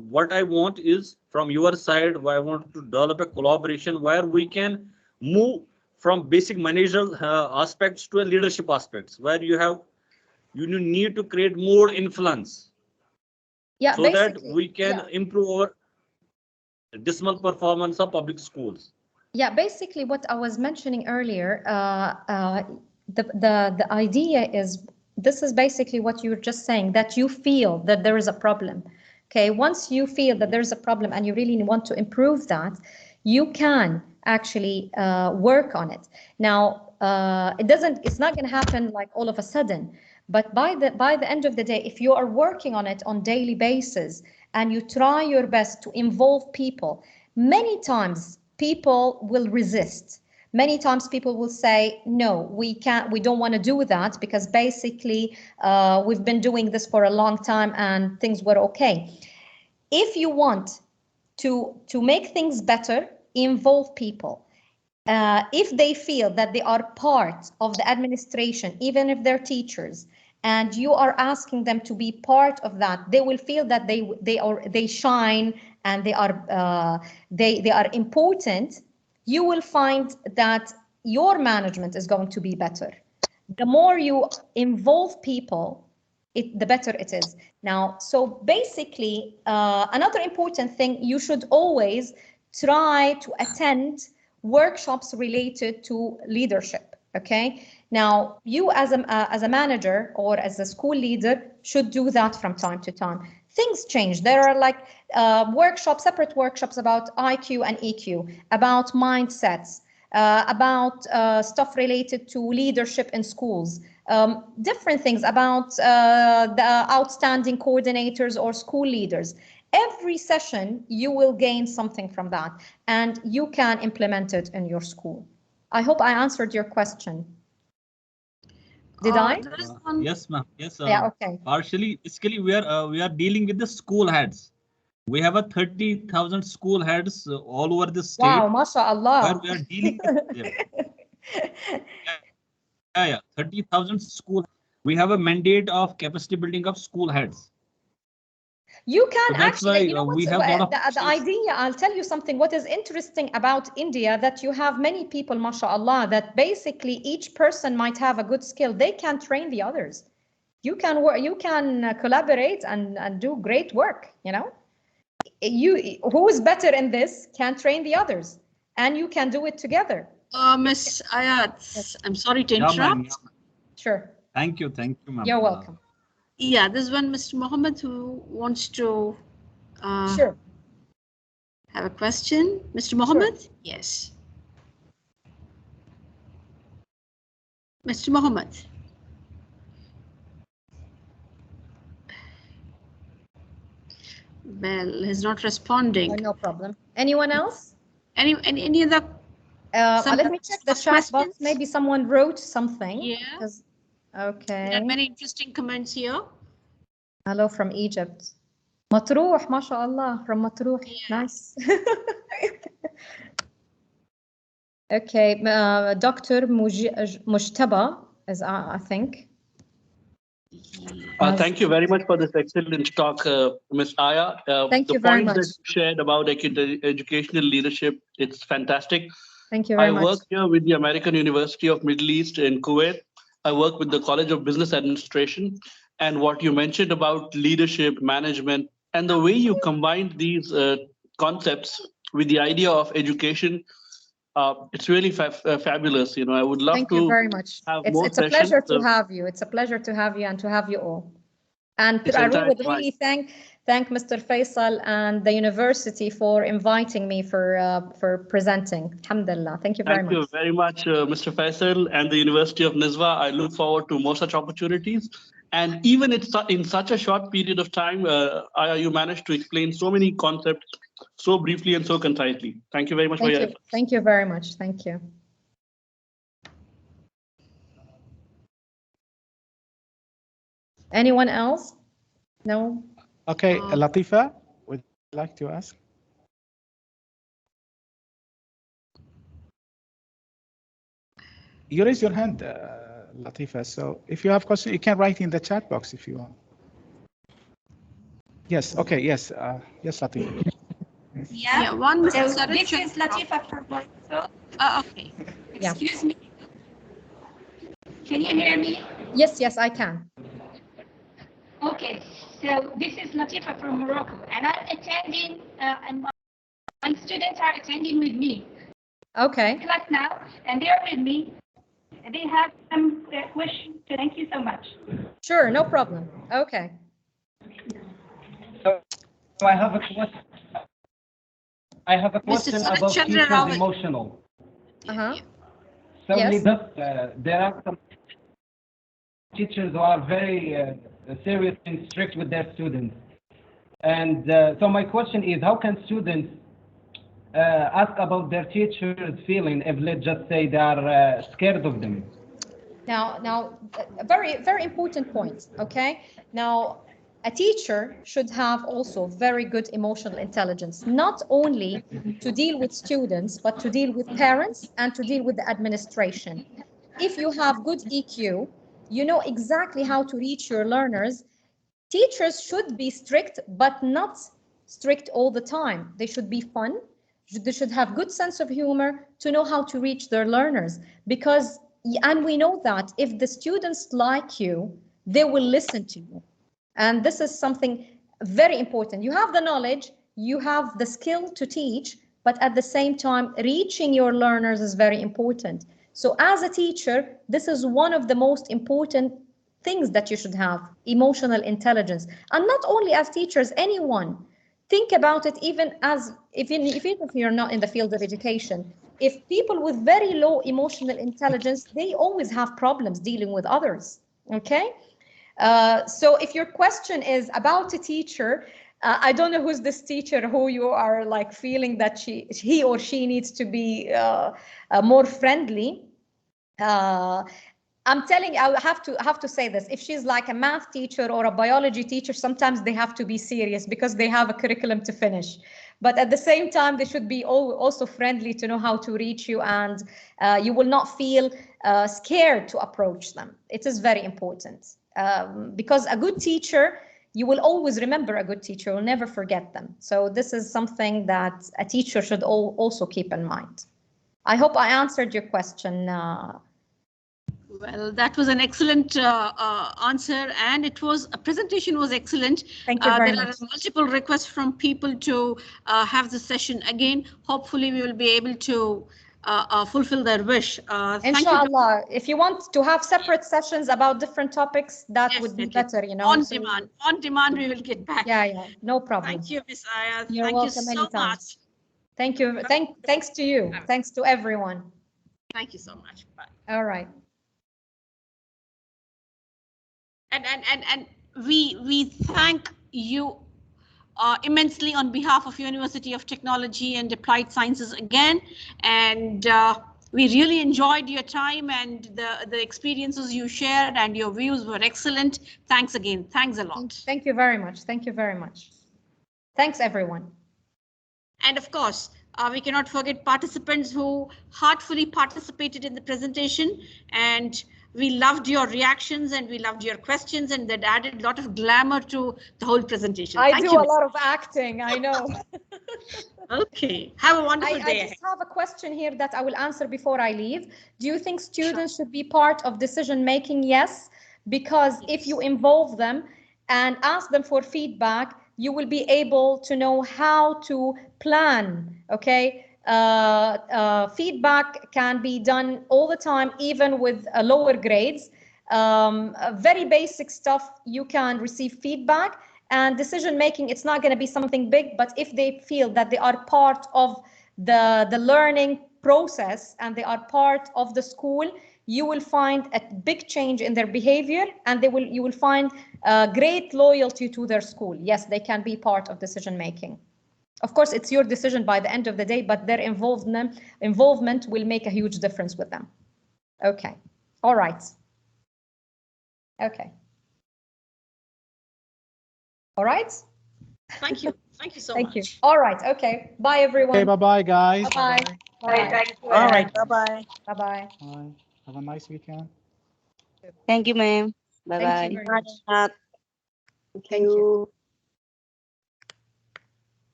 what I want is from your side, I want to develop a collaboration where we can move from basic managerial aspects to a leadership aspects, where you need to create more influence. Yeah, so that we can improve our dismal performance of public schools. Yeah, basically what I was mentioning earlier, the idea is, this is basically what you were just saying, that you feel that there is a problem. Okay, once you feel that there's a problem and you really want to improve that, you can actually work on it. Now, it's not going to happen like all of a sudden, but by the end of the day, if you are working on it on daily basis and you try your best to involve people, many times people will resist. Many times people will say, no, we don't want to do that because basically we've been doing this for a long time and things were okay. If you want to make things better, involve people. If they feel that they are part of the administration, even if they're teachers, and you are asking them to be part of that, they will feel that they shine and they are important. You will find that your management is going to be better. The more you involve people, the better it is. Now, so basically, another important thing, you should always try to attend workshops related to leadership. Okay. Now, you as a manager or as a school leader should do that from time to time. Things change. There are like separate workshops about IQ and EQ, about mindsets, about stuff related to leadership in schools, different things about the outstanding coordinators or school leaders. Every session, you will gain something from that, and you can implement it in your school. I hope I answered your question. Did I? Yes, ma'am. Yes. Yeah. Okay. Partially, basically, we are dealing with the school heads. We have a 30,000 school heads all over the state. Wow, mashallah. Where we are dealing with 30,000 school. We have a mandate of capacity building of school heads. You can so actually, you know we have a lot of the idea, I'll tell you something, what is interesting about India, that you have many people, mashallah, that basically each person might have a good skill. They can train the others. You can work, you can collaborate and do great work, you know. Who is better in this can train the others, and you can do it together. Miss Ayat, I'm sorry to interrupt. Sure. Thank you, ma'am. You're welcome. Yeah, there's one Mr. Mohammed who wants to sure. have a question. Mr. Mohammed? Sure. Yes. Mr. Mohammed. Well, he's not responding. No problem. Anyone else? Any other? Let me check the chat box. Maybe someone wrote something. Yeah. Okay. There are many interesting comments here. Hello from Egypt. Matruh, mashallah, from Matruh. Yeah. Nice. Okay, Dr. Mujtaba is, I think. Thank you very much for this excellent talk, Ms. Aya. Thank you very much. The points that you shared about educational leadership, it's fantastic. Thank you very much. I work here with the American University of Middle East in Kuwait. I work with the College of Business Administration. And what you mentioned about leadership, management, and the way you combined these concepts with the idea of education, it's really fabulous. You know, I would love Thank to you very much. have more It's a sessions. pleasure to have you. It's a pleasure to have you and to have you all. And It's I entirely would really thank Mr. Faisal and the university for inviting me for presenting. Alhamdulillah. Thank you very much. Thank you very much, Mr. Faisal and the University of Nizwa. I look forward to more such opportunities. And even in such a short period of time, you managed to explain so many concepts so briefly and so concisely. Thank you very much for your efforts. Thank you very much. Thank you. Anyone else? No? Okay, Latifa, would you like to ask? You raise your hand, Latifa. So if you have questions, you can write in the chat box if you want. Yes, okay, yes, yes, Latifa. Yeah, one. So this is Latifa from Morocco. Okay. Excuse me. Can you hear me? Yes, yes, I can. Okay, so this is Latifa from Morocco, and I'm attending, and my students are attending with me. Okay. Class now, and they're with me. And they have some questions. Thank you so much. Sure, no problem. Okay. So I have a question. I have a question about teachers emotional. So Yes. There are some teachers who are very serious and strict with their students. And so my question is, how can students ask about their teachers' feeling if, let's just say, they are scared of them? Now, a very, very important point, okay? Now, a teacher should have also very good emotional intelligence, not only to deal with students, but to deal with parents and to deal with the administration. If you have good EQ, you know exactly how to reach your learners. Teachers should be strict, but not strict all the time. They should be fun. They should have good sense of humor to know how to reach their learners. Because, and we know that if the students like you, they will listen to you. And this is something very important. You have the knowledge, you have the skill to teach, but at the same time, reaching your learners is very important. So as a teacher, this is one of the most important things that you should have, emotional intelligence. And not only as teachers, anyone. Think about it even as, even if you're not in the field of education, if people with very low emotional intelligence, they always have problems dealing with others, okay? So if your question is about a teacher, I don't know who's this teacher who you are like feeling that he or she needs to be more friendly. I'm telling you, I have to say this. If she's like a math teacher or a biology teacher, sometimes they have to be serious because they have a curriculum to finish. But at the same time, they should be also friendly to know how to reach you, and you will not feel scared to approach them. It is very important because a good teacher, you will always remember a good teacher, you'll never forget them. So this is something that a teacher should also keep in mind. I hope I answered your question. Well, that was an excellent answer, and it was a presentation was excellent. Thank you very much. There are multiple requests from people to have the session again. Hopefully, we will be able to fulfill their wish. Inshallah, if you want to have separate sessions about different topics, that would be better, you know. On demand, we will get back. Yeah, no problem. Thank you, Ms. Ayat. You're welcome so much. Thank you. Thanks to you. Thanks to everyone. Thank you so much. Bye. All right. And we thank you immensely on behalf of University of Technology and Applied Sciences again, and we really enjoyed your time and the experiences you shared, and your views were excellent. Thanks again. Thanks a lot. Thank you very much. Thank you very much. Thanks, everyone. And of course, we cannot forget participants who heartfully participated in the presentation, and We loved your reactions and we loved your questions, and that added a lot of glamour to the whole presentation. I Thank do you, a lot of acting, I know. Okay, have a wonderful day. I just have a question here that I will answer before I leave. Do you think students should be part of decision making? Yes, because if you involve them and ask them for feedback, you will be able to know how to plan, okay? Feedback can be done all the time, even with lower grades. Very basic stuff, you can receive feedback. And decision making, it's not going to be something big, but if they feel that they are part of the learning process and they are part of the school, you will find a big change in their behavior, and you will find great loyalty to their school. Yes, they can be part of decision making. Of course, it's your decision by the end of the day, but their involvement will make a huge difference with them. Okay. All right. Okay. All right. Thank you. Thank you so Thank much. you. All right. Okay. Bye, everyone. Okay, bye-bye, guys. Bye-bye. Bye. Thank you. All right. Bye-bye. Bye-bye. Bye. Have a nice weekend. Thank you, ma'am. Thank Bye-bye. you very much. Thank you.